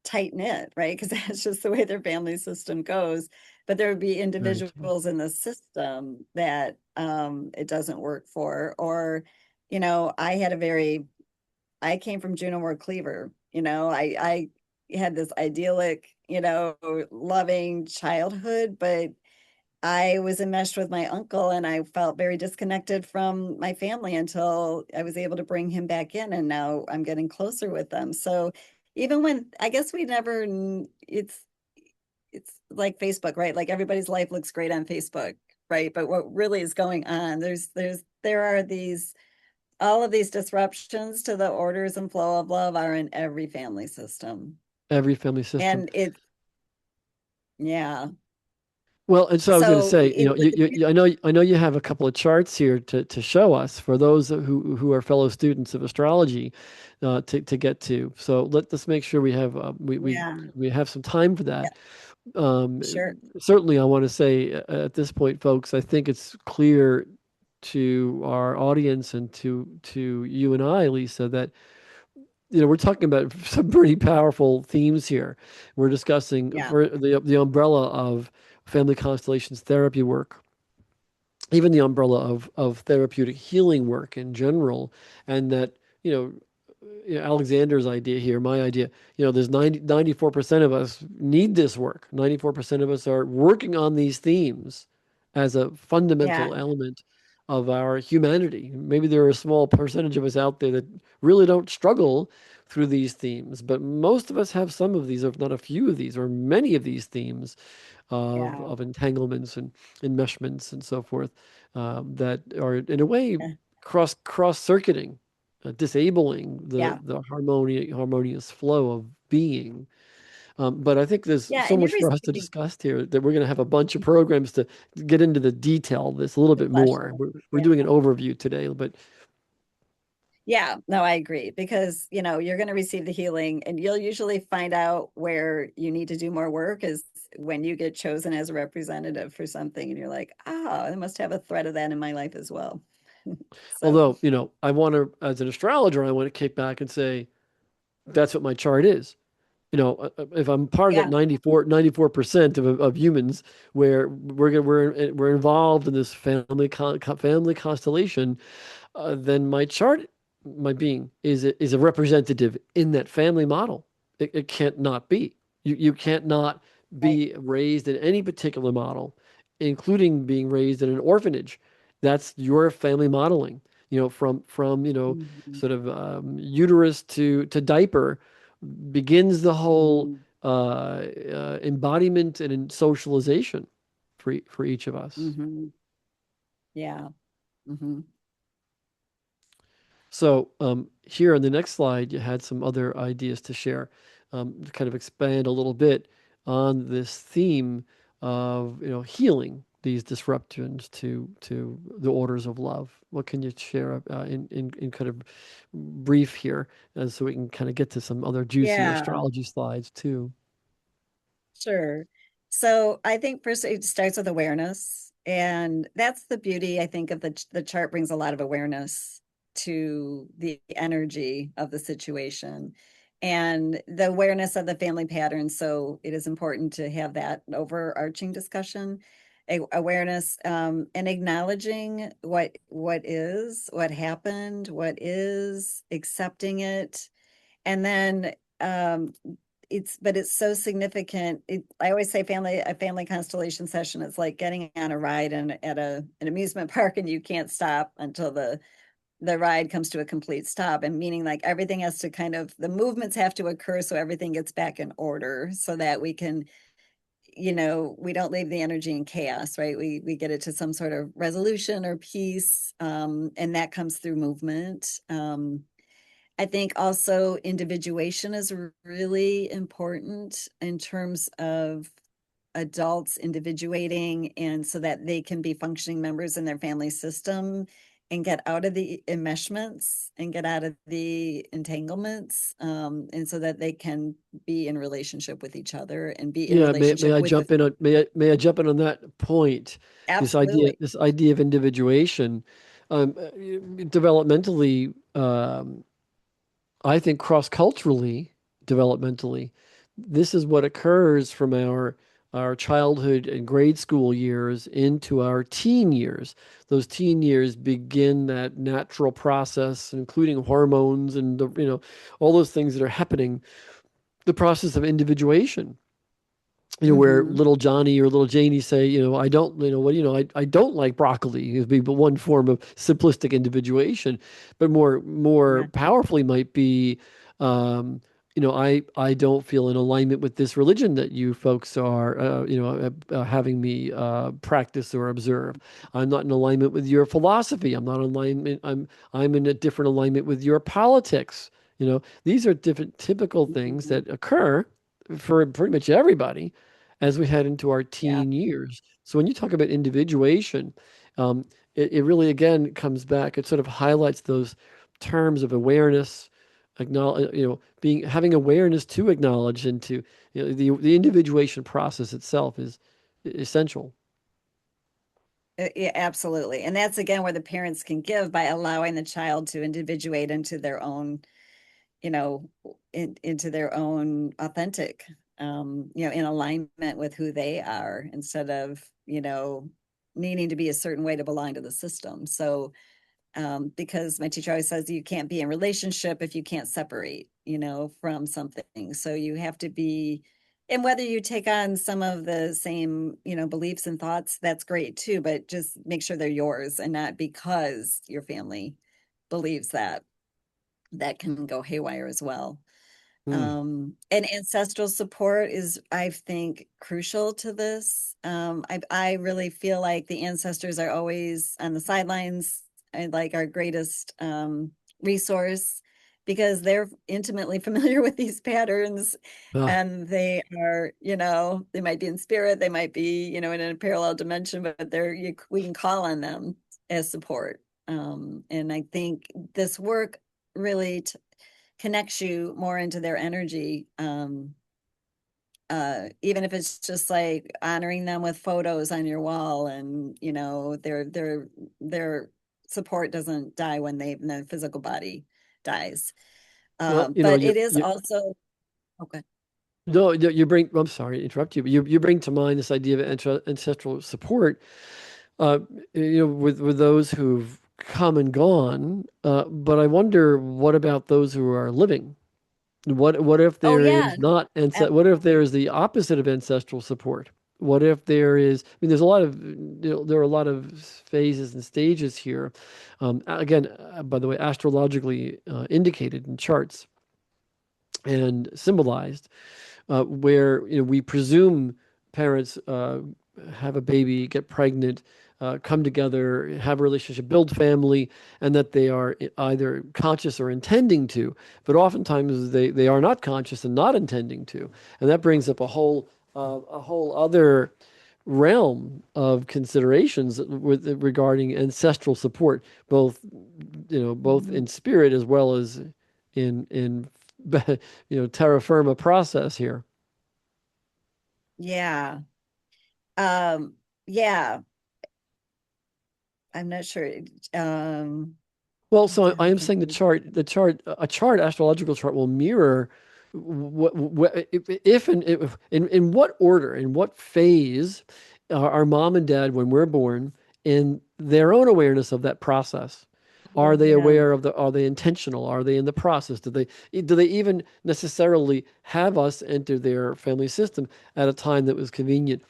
tight knit, right? Because that's just the way their family system goes. But there would be Right. individuals in the system that it doesn't work for. Or, I came from Juno Ward Cleaver. I had this idyllic, loving childhood, but I was enmeshed with my uncle and I felt very disconnected from my family until I was able to bring him back in. And now I'm getting closer with them. So even when, I guess we never, it's like Facebook, right? Like everybody's life looks great on Facebook, right? But what really is going on, there are all of these disruptions to the orders and flow of love are in every family system. Every family system. And yeah. Well, and so I was going to So say, I know you have a couple of charts here to show us for those who are fellow students of astrology, to get to. So let's make sure we have yeah, we have some time for yeah, that. sure. Certainly, I want to say at this point, folks, I think it's clear to our audience and to you and I, Lisa, that we're talking about some pretty powerful themes here. We're discussing Yeah, for the umbrella of family constellations therapy work, even the umbrella of therapeutic healing work in general, and that you know Alexander's idea here, my idea, there's 94% of us need this work. 94% of us are working on these themes as a yeah, fundamental element of our humanity. Maybe there are a small percentage of us out there that really don't struggle through these themes, but most of us have some of these, if not a few of these, or many of these themes yeah, of entanglements and enmeshments and so forth, that are in a way yeah, cross circuiting disabling Yeah. the harmonious flow of being. But I think there's Yeah. so And you're much for us to receiving, discuss here that we're going to have a bunch of programs to get into the detail of this a little the bit more. pleasure. We're Yeah. doing an overview today, but Yeah, no, I agree because you're going to receive the healing and you'll usually find out where you need to do more work is when you get chosen as a representative for something and you're like, I must have a thread of that in my life as well. So, although, I want to, as an astrologer, I want to kick back and say that's what my chart is. If I'm part of that yeah. 94% of humans where we're involved in this family constellation, then my chart, my being is a representative in that family model. It can't not be. You can't not Right. be raised in any particular model, including being raised in an orphanage. That's your family modeling. From Mhm. sort of uterus to diaper begins the whole Mhm. embodiment and in socialization for each of us. Mhm. Yeah. Hmm. So here on the next slide, you had some other ideas to share, to kind of expand a little bit on this theme of healing these disruptions to the orders of love. What can you share in kind of brief here, so we can kind of get to some other juicy Yeah. astrology slides too. Sure. So I think first it starts with awareness, and that's the beauty, I think, of the chart brings a lot of awareness to the energy of the situation and the awareness of the family pattern. So it is important to have that overarching discussion, awareness, and acknowledging what happened, what is, accepting it, and then um it's so significant. I always say a family constellation session is like getting on a ride and at an amusement park and you can't stop until the ride comes to a complete stop, and meaning like everything has to kind of the movements have to occur so everything gets back in order so that we can we don't leave the energy in chaos, right? We get it to some sort of resolution or peace, and that comes through movement. I think also individuation is really important in terms of adults individuating and so that they can be functioning members in their family system and get out of the enmeshments and get out of the entanglements, and so that they can be in relationship with each other and be in Yeah, may relationship I with the jump in on may I jump in on that point? absolutely. This idea of individuation, developmentally, I think cross-culturally, developmentally, this is what occurs from our childhood and grade school years into our teen years. Those teen years begin that natural process, including hormones and all those things that are happening, the process of individuation, where Hmm. little Johnny or little Janie say, I don't, I don't like broccoli. It'd be but one form of simplistic individuation, but more Yeah. powerfully might be, um, I don't feel in alignment with this religion that you folks are, having me practice or observe. I'm not in alignment with your philosophy. I'm not in alignment. I'm in a different alignment with your politics. These are different typical things Mhm. that occur for pretty much everybody as we head into our Yeah. teen years. So when you talk about individuation, it really again comes back. It sort of highlights those terms of awareness, acknowledge, being having awareness to acknowledge and to the individuation process itself is essential. Yeah, absolutely. And that's again where the parents can give by allowing the child to individuate into their own, into their own authentic, in alignment with who they are instead of, needing to be a certain way to belong to the system. So because my teacher always says you can't be in relationship if you can't separate, from something. So you have to be, and whether you take on some of the same, beliefs and thoughts, that's great too, but just make sure they're yours and not because your family believes that. That can go haywire as well. Hmm. And ancestral support is, I think, crucial to this. I really feel like the ancestors are always on the sidelines and like our greatest resource because they're intimately familiar with these patterns, Ah, and they are, they might be in spirit, they might be, in a parallel dimension, but we can call on them as support. And I think this work really connects you more into their energy. Even if it's just like honoring them with photos on your wall, and their support doesn't die when the physical body dies. well, But it is also okay. no, you bring. I'm sorry to interrupt you, but you bring to mind this idea of ancestral support. Uh, with those who've come and gone. But I wonder, what about those who are living? What if Oh there yeah, is not what if there absolutely. is the opposite of ancestral support? What if there is, I mean, there's a lot of, there are a lot of phases and stages here. Again, by the way, astrologically indicated in charts and symbolized, where we presume parents have a baby, get pregnant, come together, have a relationship, build family, and that they are either conscious or intending to, but oftentimes they are not conscious and not intending to, and that brings up a whole other realm of considerations regarding ancestral support, both Mhm. in spirit as well as in terra firma process here. Yeah. Um, yeah, I'm not sure. Um, Well, so I I'm am saying confused. a chart, astrological chart will mirror what if and if, in what order, in what phase our mom and dad, when we're born, in their own awareness of that process. Are they Yeah. aware of are they intentional? Are they in the process? Do they even necessarily have us enter their family system at a time that was convenient?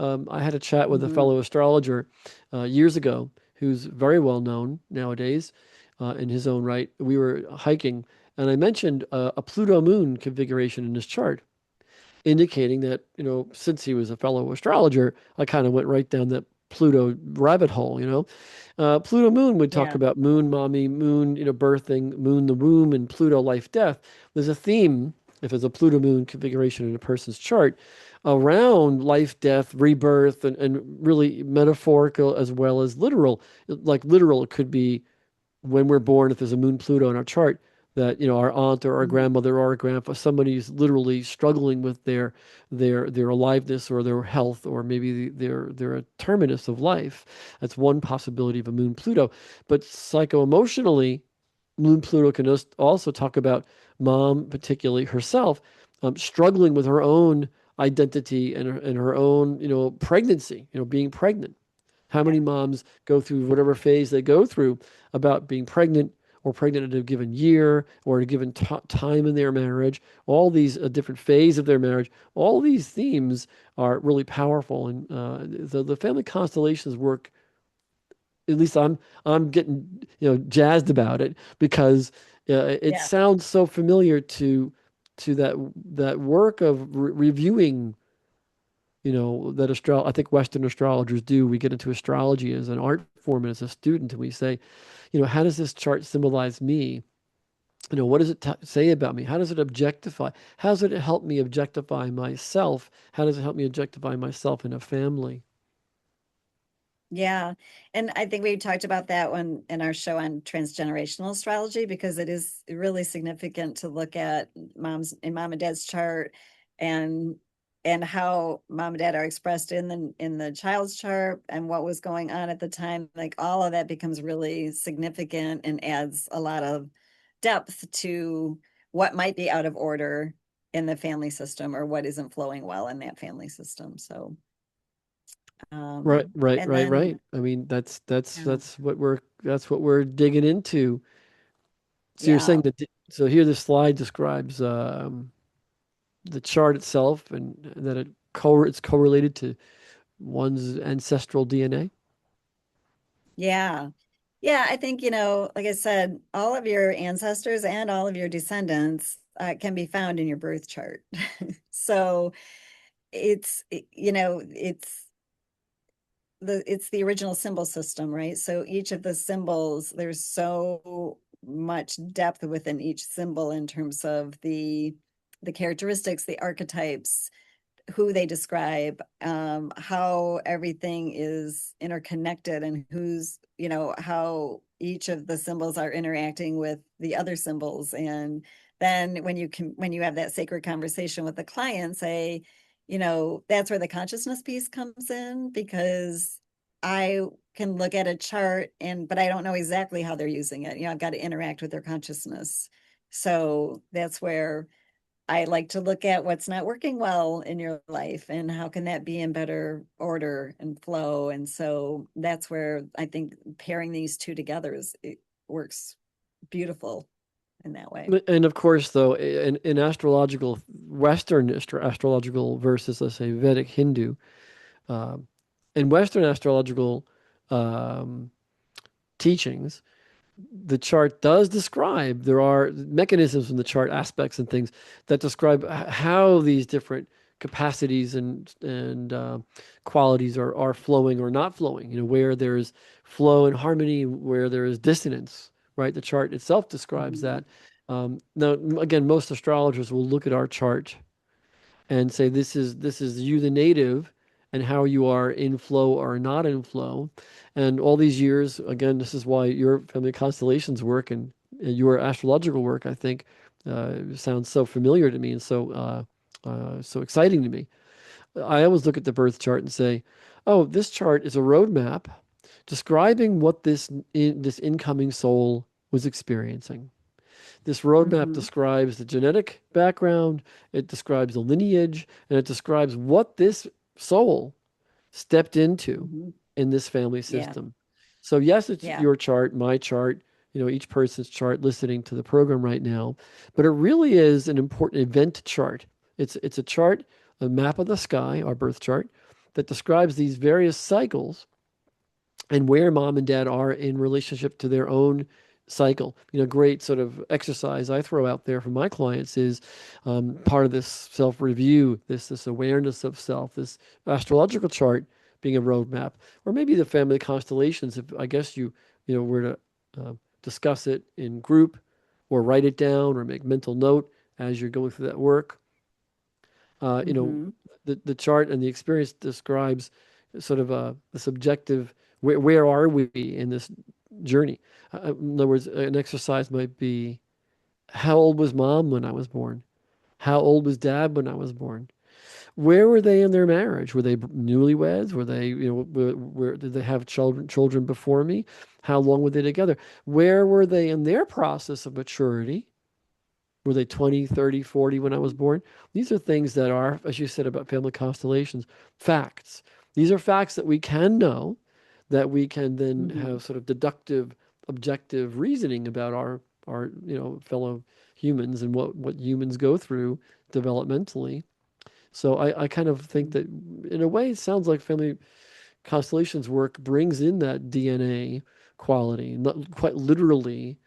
I had a chat with a Mhm. fellow astrologer years ago who's very well known nowadays in his own right. We were hiking, and I mentioned a Pluto moon configuration in his chart, indicating that, since he was a fellow astrologer, I kind of went right down that Pluto rabbit hole. Pluto moon would talk Yeah. about moon mommy, moon, birthing, moon the womb, and Pluto life death. There's a theme, if it's a Pluto moon configuration in a person's chart, around life, death, rebirth, and really metaphorical as well as literal. Like literal, it could be when we're born, if there's a moon Pluto in our chart, that our aunt or our Mhm. grandmother or our grandpa, somebody is literally struggling with their aliveness or their health, or maybe they're a terminus of life. That's one possibility of a moon Pluto. But psycho-emotionally, moon Pluto can also talk about mom, particularly herself, struggling with her own identity and her own pregnancy, being pregnant. How many Yeah. moms go through whatever phase they go through about being pregnant, or pregnant at a given year or at a given time in their marriage? All these different phases of their marriage, all these themes are really powerful. And the family constellations work, at least I'm getting jazzed about it, because it Yeah. sounds so familiar to that work of reviewing, that I think Western astrologers do. We get into astrology as an art form and as a student, and we say, how does this chart symbolize me? What does it say about me? How does it objectify? How does it help me objectify myself? How does it help me objectify myself in a family? Yeah. And I think we talked about that one in our show on transgenerational astrology, because it is really significant to look at mom and dad's chart, and how mom and dad are expressed in the child's chart, and what was going on at the time. Like all of that becomes really significant and adds a lot of depth to what might be out of order in the family system, or what isn't flowing well in that family system. So Right, right, and right, then right. I mean, that's that's yeah. that's what we're digging into. So you're saying Yeah. that. So here, the slide describes the chart itself, and that it's correlated to one's ancestral DNA. Yeah. Yeah. I think, like I said, all of your ancestors and all of your descendants can be found in your birth chart. So it's the original symbol system, right? So each of the symbols, there's so much depth within each symbol in terms of the characteristics, the archetypes, who they describe, how everything is interconnected, and who's, how each of the symbols are interacting with the other symbols. And then when you have that sacred conversation with the client, say, that's where the consciousness piece comes in, because I can look at a chart but I don't know exactly how they're using it. I've got to interact with their consciousness. So that's where I like to look at what's not working well in your life and how can that be in better order and flow. And so that's where I think pairing these two together it works beautiful in that way. And of course, though, in astrological, Western astrological versus, let's say, Vedic Hindu, um, in Western astrological um, teachings, the chart does describe, there are mechanisms in the chart, aspects and things that describe how these different capacities and qualities are flowing or not flowing, where there is flow and harmony, where there is dissonance, right? The chart itself describes Mhm. that. Now, again, most astrologers will look at our chart and say this is you, the native, and how you are in flow or not in flow. And all these years, again, this is why your family constellations work and your astrological work, I think, sounds so familiar to me and so exciting to me. I always look at the birth chart and say, oh, this chart is a roadmap describing what this incoming soul was experiencing. This roadmap Mhm. describes the genetic background, it describes the lineage, and it describes what this soul stepped into Mhm. in this family Yeah. system. So, yes, it's Yeah. your chart, my chart, each person's chart listening to the program right now, but it really is an important event chart. It's a chart, a map of the sky, our birth chart, that describes these various cycles and where mom and dad are in relationship to their own cycle. Great sort of exercise I throw out there for my clients is part of this self-review, this awareness of self, this astrological chart being a roadmap, or maybe the family constellations. If I guess you were to discuss it in group, or write it down, or make mental note as you're going through that work. Uh, you know, Mhm. the chart and the experience describes sort of the subjective, where are we in this journey? In other words, an exercise might be, how old was mom when I was born? How old was dad when I was born? Where were they in their marriage? Were they newlyweds? Were they, where did they have children before me? How long were they together? Where were they in their process of maturity? Were they 20, 30, 40 when I was born? These are things that are, as you said about family constellations, facts. These are facts that we can know, that we can then Mhm. have sort of deductive, objective reasoning about our fellow humans and what humans go through developmentally. So I kind of think that in a way it sounds like family constellations work brings in that DNA quality, not quite literally,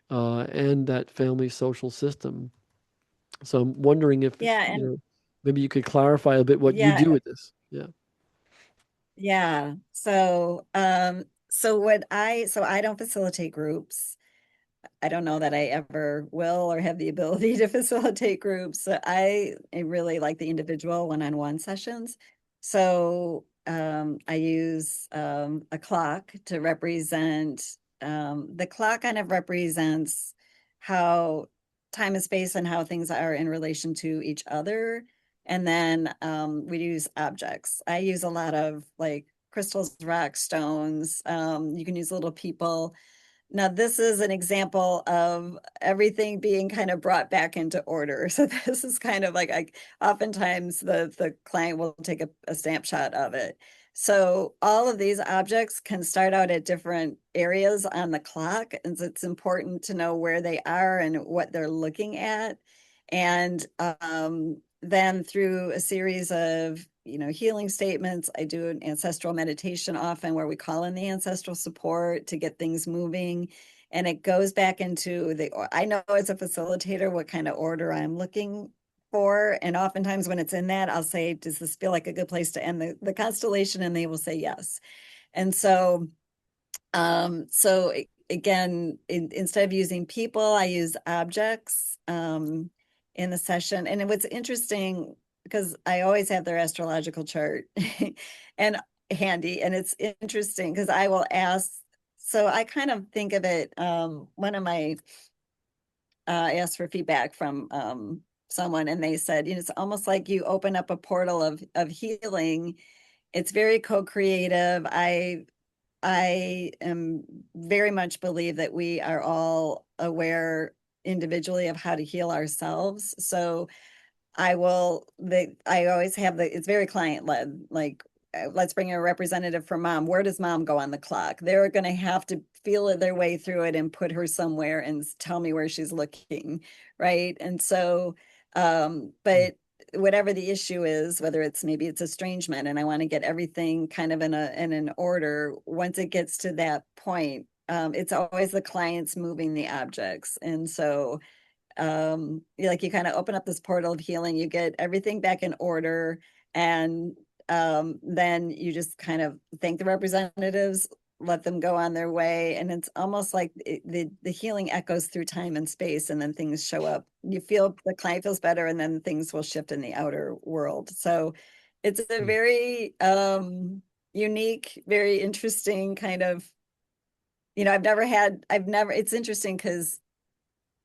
and that family social system. So I'm wondering if, Yeah. And maybe you could clarify a bit what you yeah. do with this. Yeah. Yeah. So I don't facilitate groups. I don't know that I ever will or have the ability to facilitate groups. So I really like the individual one-on-one sessions. So I use a clock to represent, the clock kind of represents how time and space and how things are in relation to each other. And then we use objects. I use a lot of like crystals, rocks, stones. You can use little people. Now, this is an example of everything being kind of brought back into order. So this is kind of like oftentimes the client will take a snapshot of it. So all of these objects can start out at different areas on the clock, and so it's important to know where they are and what they're looking at. And then through a series of healing statements, I do an ancestral meditation often where we call in the ancestral support to get things moving. And it goes back into I know as a facilitator what kind of order I'm looking for. And oftentimes when it's in that, I'll say, does this feel like a good place to end the constellation? And they will say yes. And so again, instead of using people, I use objects in the session. And what's interesting, because I always have their astrological chart and handy, and it's interesting because I will ask. So I kind of think of it. One of my asked for feedback from someone, and they said, you know, it's almost like you open up a portal of healing. It's very co-creative. I am very much believe that we are all aware individually of how to heal ourselves. So I always have it's very client led. Like, let's bring a representative for mom. Where does mom go on the clock? They're going to have to feel their way through it and put her somewhere and tell me where she's looking. Right. And so, but whatever the issue is, whether maybe it's estrangement and I want to get everything kind of in an order, once it gets to that point, it's always the clients moving the objects. And so, like, you kind of open up this portal of healing, you get everything back in order, and then you just kind of thank the representatives, let them go on their way, and it's almost like the healing echoes through time and space, and then things show up. You feel the client feels better, and then things will shift in the outer world. So it's a very unique, very interesting kind of, it's interesting because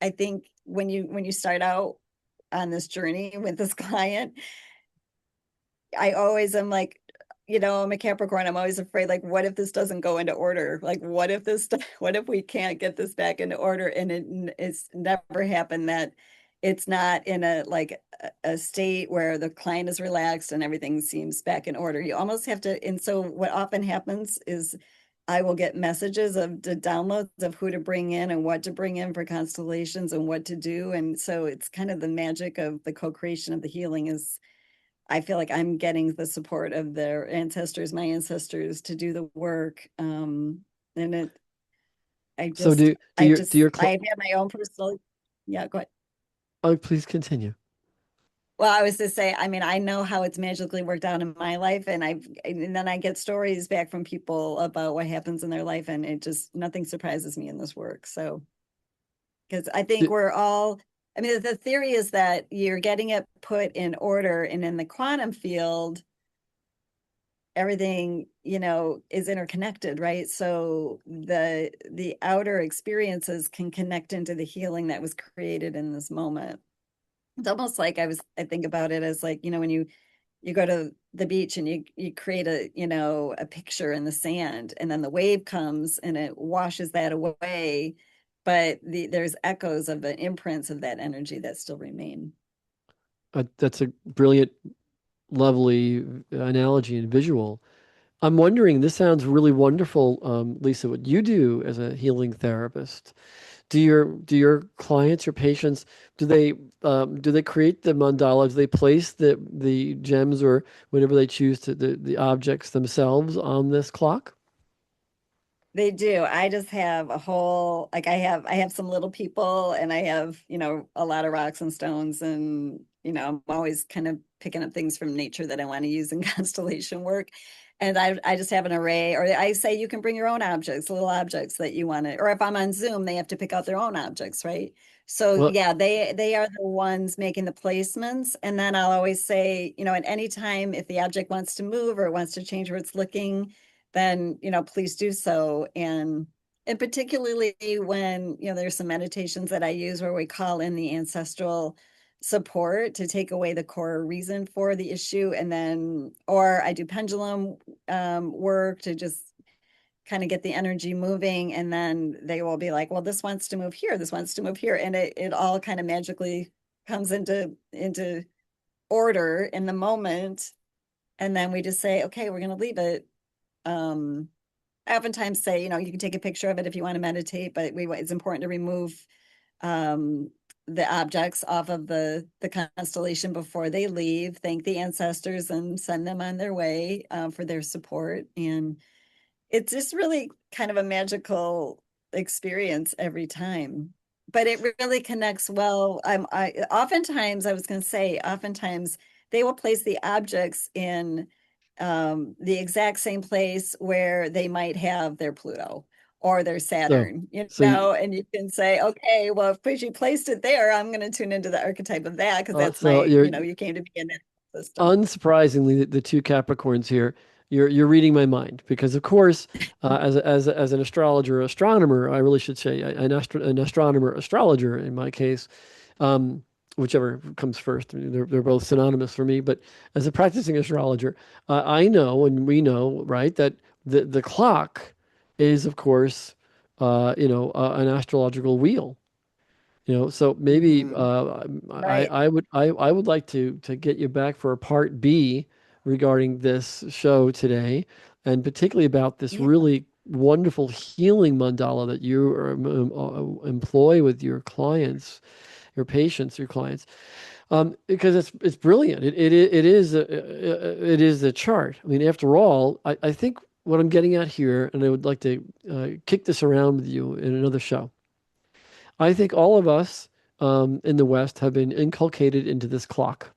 I think when you start out on this journey with this client, I always am like, I'm a Capricorn. I'm always afraid, like, what if this doesn't go into order? Like, what if we can't get this back into order? And it's never happened that it's not in a state where the client is relaxed and everything seems back in order. You almost have to, and so what often happens is I will get messages of the downloads of who to bring in and what to bring in for constellations and what to do. And so it's kind of the magic of the co-creation of the healing is I feel like I'm getting the support of their ancestors, my ancestors, to do the work. And So do your I have my own personal, yeah, go ahead. oh, please continue. Well, I was to say, I mean, I know how it's magically worked out in my life, and then I get stories back from people about what happens in their life, and it just nothing surprises me in this work. So, because I think Do, we're all, I mean, the theory is that you're getting it put in order, and in the quantum field, everything, is interconnected, right? So the outer experiences can connect into the healing that was created in this moment. It's almost like I think about it as like, when you go to the beach and you create a picture in the sand, and then the wave comes and it washes that away, but there's echoes of the imprints of that energy that still remain. that's a brilliant, lovely analogy and visual. I'm wondering, this sounds really wonderful, Lisa, what you do as a healing therapist. Do your clients, your patients, do they create the mandala? Do they place the gems or whatever they choose to the objects themselves on this clock? They do. I just have a whole, like, I have some little people, and I have, a lot of rocks and stones, and I'm always kind of picking up things from nature that I want to use in constellation work. And I just have an array, or I say you can bring your own objects, little objects that you want to, or if I'm on Zoom, they have to pick out their own objects, right? So Well, yeah, they are the ones making the placements. And then I'll always say, at any time, if the object wants to move or wants to change where it's looking, then please do so. And particularly when there's some meditations that I use where we call in the ancestral support to take away the core reason for the issue, and then or I do pendulum work to just kind of get the energy moving, and then they will be like, well, this wants to move here, this wants to move here, and it all kind of magically comes into order in the moment. And then we just say, okay, we're going to leave it. I oftentimes say, you can take a picture of it if you want to meditate, but it's important to remove um, the objects off of the constellation before they leave. Thank the ancestors and send them on their way for their support. And it's just really kind of a magical experience every time. But it really connects well. Oftentimes, I was going to say, oftentimes they will place the objects in the exact same place where they might have their Pluto, or their So, Saturn, so you, and you can say, okay, well, if you placed it there, I'm going to tune into the archetype of that because that's so my, you're you came to be in that system. unsurprisingly the two Capricorns here. You're reading my mind because, of course, as an astrologer, astronomer, I really should say an astronomer, astrologer in my case, um, whichever comes first. I mean, they're both synonymous for me. But as a practicing astrologer, I know and we know, right, that the clock is, of course, an astrological wheel. So maybe Hmm. Right. I would like to get you back for a part B regarding this show today, and particularly about this Yeah. really wonderful healing mandala that you employ with your clients, your patients, your clients, because it's brilliant. It is a chart. I mean, after all, I think what I'm getting at here, and I would like to kick this around with you in another show. I think all of us in the West have been inculcated into this clock.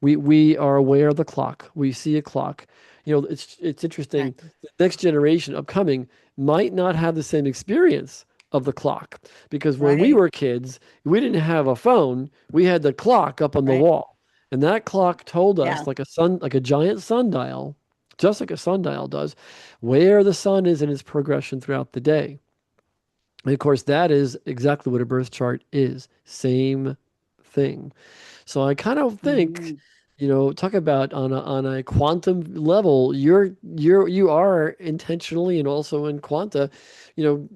We are aware of the clock. We see a clock. It's Right. interesting. The next generation upcoming might not have the same experience of the clock because when we Right. were kids, we didn't have a phone. We had the clock up on the Right. wall, and that clock told us Yeah. like a giant sundial, just like a sundial does, where the sun is in its progression throughout the day. And of course, that is exactly what a birth chart is. Same thing. So I kind of think, Hmm. talk about on a quantum level, you are intentionally and also in quanta, you know,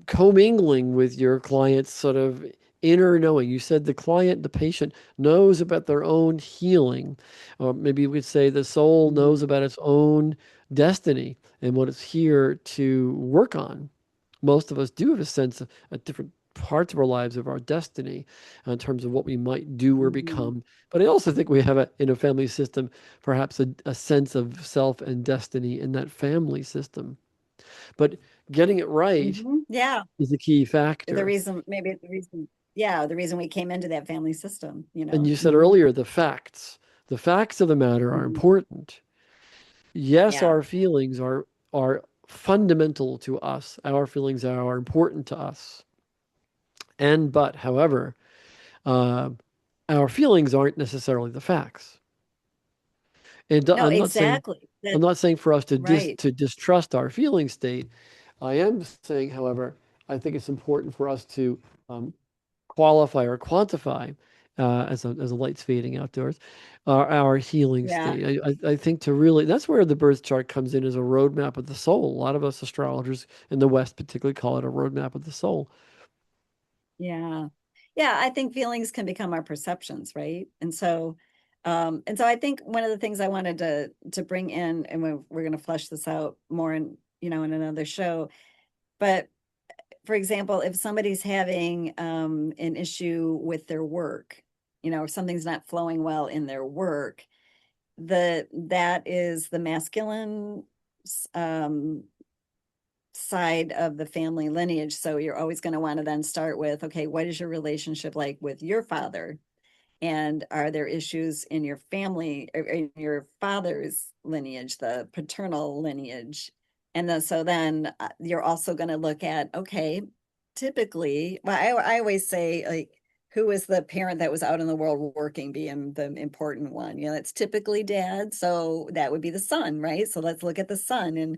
commingling with your client's sort of inner knowing. You said the client, the patient knows about their own healing, or maybe we could say the soul knows Hmm. about its own destiny and what it's here to work on. Most of us do have a sense of at different parts of our lives of our destiny in terms of what we might do or Hmm. become. But I also think we have in a family system perhaps a sense of self and destiny in that family system. But getting it right Hmm. Yeah. is a key The factor. reason, maybe yeah, the reason we came into that family system, And you said Hmm. earlier, the facts of the matter are Hmm. important. Yes, Yeah. our feelings are fundamental to us. Our feelings are important to us. However, uh, our feelings aren't necessarily the facts. And No, exactly. I'm That not saying for us right. to distrust our feeling state. I am saying, however, I think it's important for us to um, qualify or quantify as a light's fading outdoors our healing Yeah. state. I think to really that's where the birth chart comes in as a roadmap of the soul. A lot of us astrologers in the West particularly call it a roadmap of the soul. Yeah. Yeah, I think feelings can become our perceptions, right? And so I think one of the things I wanted to bring in, and we're going to flesh this out more in another show, but for example, if somebody's having an issue with their work, if something's not flowing well in their work, that is the masculine um, side of the family lineage. So you're always going to want to then start with, okay, what is your relationship like with your father? And are there issues in your family or in your father's lineage, the paternal lineage? And then you're also going to look at, okay, typically, well, I always say, like, who is the parent that was out in the world working being the important one? It's typically dad. So that would be the son, right? So let's look at the son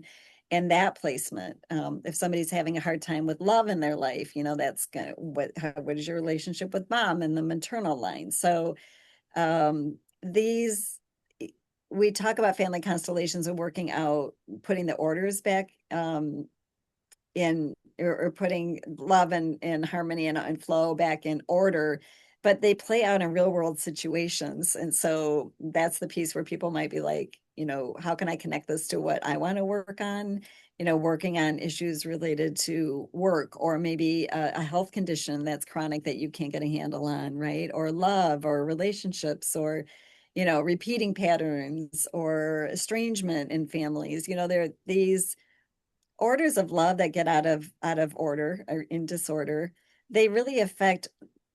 and that placement. If somebody's having a hard time with love in their life, that's gonna what is your relationship with mom and the maternal line? So these we talk about family constellations and working out, putting the orders back in or putting love and harmony and flow back in order, but they play out in real world situations. And so that's the piece where people might be like, how can I connect this to what I want to work on? Working on issues related to work, or maybe a health condition that's chronic that you can't get a handle on, right? Or love or relationships, or repeating patterns or estrangement in families. There are these orders of love that get out of order or in disorder. They really affect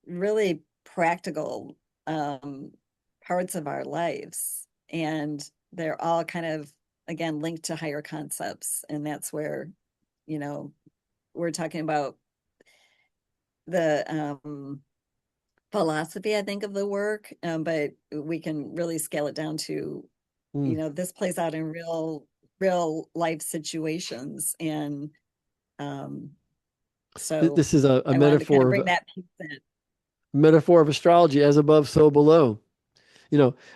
really practical um parts of our lives, and they're all kind of, again, linked to higher concepts, and that's where you know we're talking about the philosophy, I think, of the work, but we can really scale it down to, Mm. this plays out in real life situations. And um, so This is a I wanted to kind of bring that piece in. metaphor of astrology, as above, so below.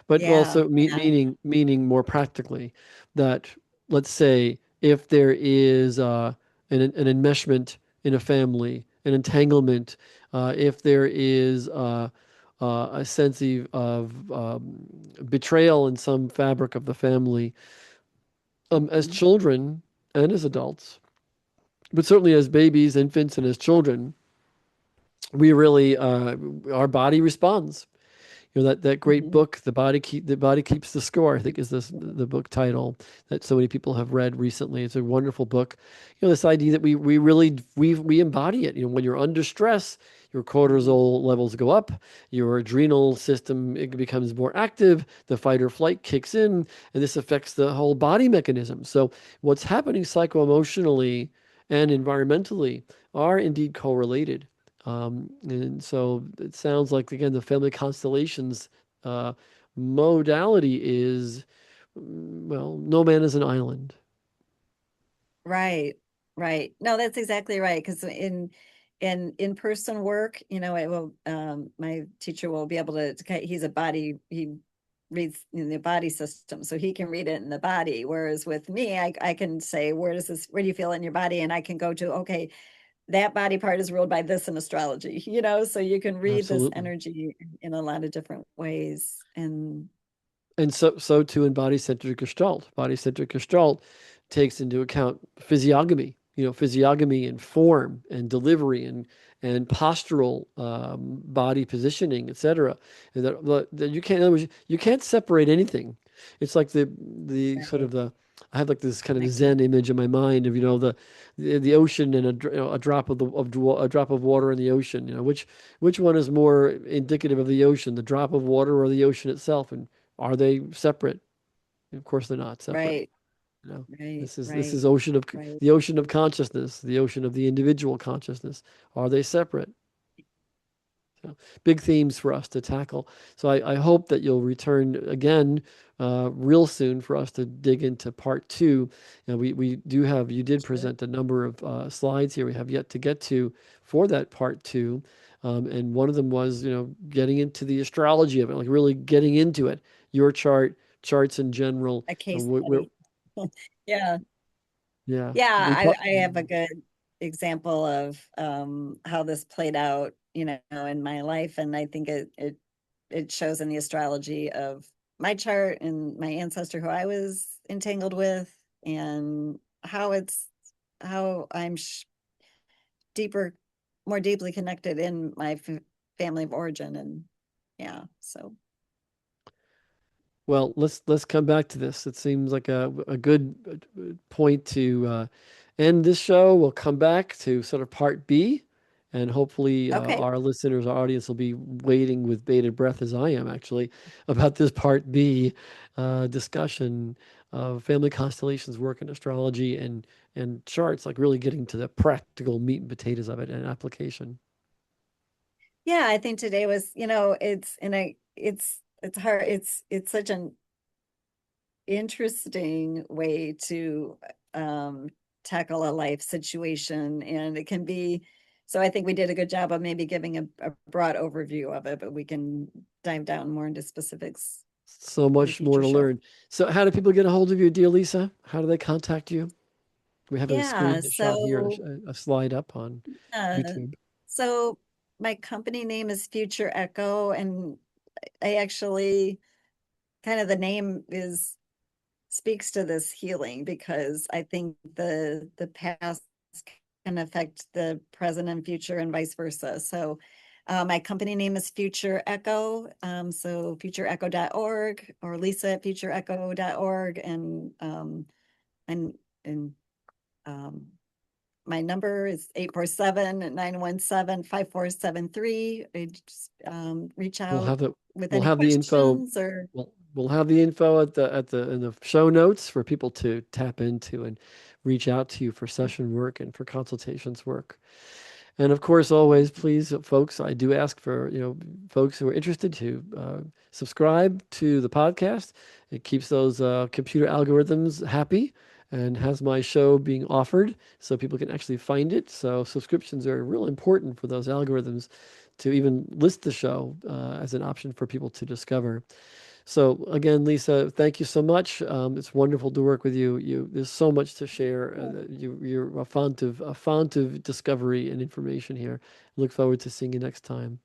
But Yeah, also yeah. meaning more practically that, let's say, if there is an enmeshment in a family, an entanglement, if there is a sense of betrayal in some fabric of the family, as Mhm. children and as adults, but certainly as babies, infants, and as children, we really our body responds. That great Mhm. book, the body keeps the score, I think is the book title that so many people have read recently. It's a wonderful book. This idea that we really we embody it. When you're under stress, your cortisol levels go up, your adrenal system, it becomes more active, the fight or flight kicks in, and this affects the whole body mechanism. So what's happening psycho-emotionally and environmentally are indeed correlated. And so it sounds like, again, the family constellations uh, modality is, well, no man is an island. Right, right. No, that's exactly right. Because in-person work, it will, my teacher will be able he's a body, he reads in the body system, so he can read it in the body. Whereas with me, I can say, where do you feel in your body? And I can go to, okay, that body part is ruled by this in astrology, so you can read this Absolutely. energy in a lot of different ways. And And so too in body-centered Gestalt. Body-centered Gestalt takes into account physiognomy, physiognomy and form and delivery and postural body positioning, etc. And that you can't, in other words, you can't separate anything. It's like the sort right, of the I have like this kind of connected. Zen image in my mind of the ocean and a drop a drop of water in the ocean. Which one is more indicative of the ocean, the drop of water or the ocean itself? And are they separate? Of course, they're not separate. Right, You know, right, this is right, right. the ocean of consciousness, the ocean of the individual consciousness. Are they separate? So, big themes for us to tackle. So I hope that you'll return again real soon for us to dig into part two. And we do have, you did Sure. present a number of slides here we have yet to get to for that part two. And one of them was, getting into the astrology of it, like really getting into it, your charts in general. A And case study. Yeah. yeah, Yeah, we I talked. have a good example of how this played out, in my life. And I think it shows in the astrology of my chart and my ancestor who I was entangled with, and how I'm deeper, more deeply connected in my family of origin. And yeah, so Well, let's come back to this. It seems like a good point to end this show. We'll come back to sort of part B, and hopefully okay. our listeners, our audience will be waiting with bated breath, as I am actually, about this part B discussion of family constellations, work in astrology, and charts, like really getting to the practical meat and potatoes of it and application. Yeah, I think today was, it's hard. It's such an interesting way to tackle a life situation. And it can be, so I think we did a good job of maybe giving a broad overview of it, but we can dive down more into specifics So in a much more future to show. learn. So, how do people get a hold of you, dear Lisa? How do they contact you? We have a Yeah, screenshot here, so a slide up on uh, YouTube. so my company name is Future Echo, and I actually kind of, the name is speaks to this healing, because I think the past can affect the present and future and vice versa. So my company name is Future Echo. So futureecho.org, or Lisa at futureecho.org. And um, my number is 847-917-5473. Just reach We'll out have it. with We'll any have the info. questions or. we'll have the info at the in the show notes for people to tap into and reach out to you for session work and for consultations work. And of course, always, please, folks, I do ask for, folks who are interested to subscribe to the podcast. It keeps those computer algorithms happy and has my show being offered so people can actually find it. So subscriptions are real important for those algorithms to even list the show as an option for people to discover. So again, Lisa, thank you so much. It's wonderful to work with you. There's so much to share. You're a font of discovery and information here. Look forward to seeing you next time.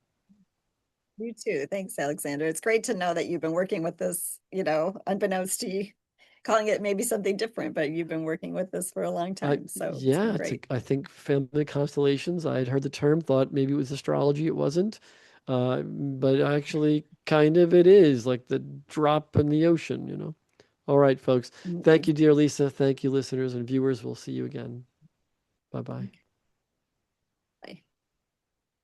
You too. Thanks, Alexander. It's great to know that you've been working with this, unbeknownst to you, calling it maybe something different, but you've been working with this for a long time. So it's been Yeah, great. I think family constellations. I had heard the term, thought maybe it was astrology. It wasn't, but actually, kind of it is like the drop in the ocean. All right, folks. Thank Mhm. you, dear Lisa. Thank you, listeners and viewers. We'll see you again. Bye bye.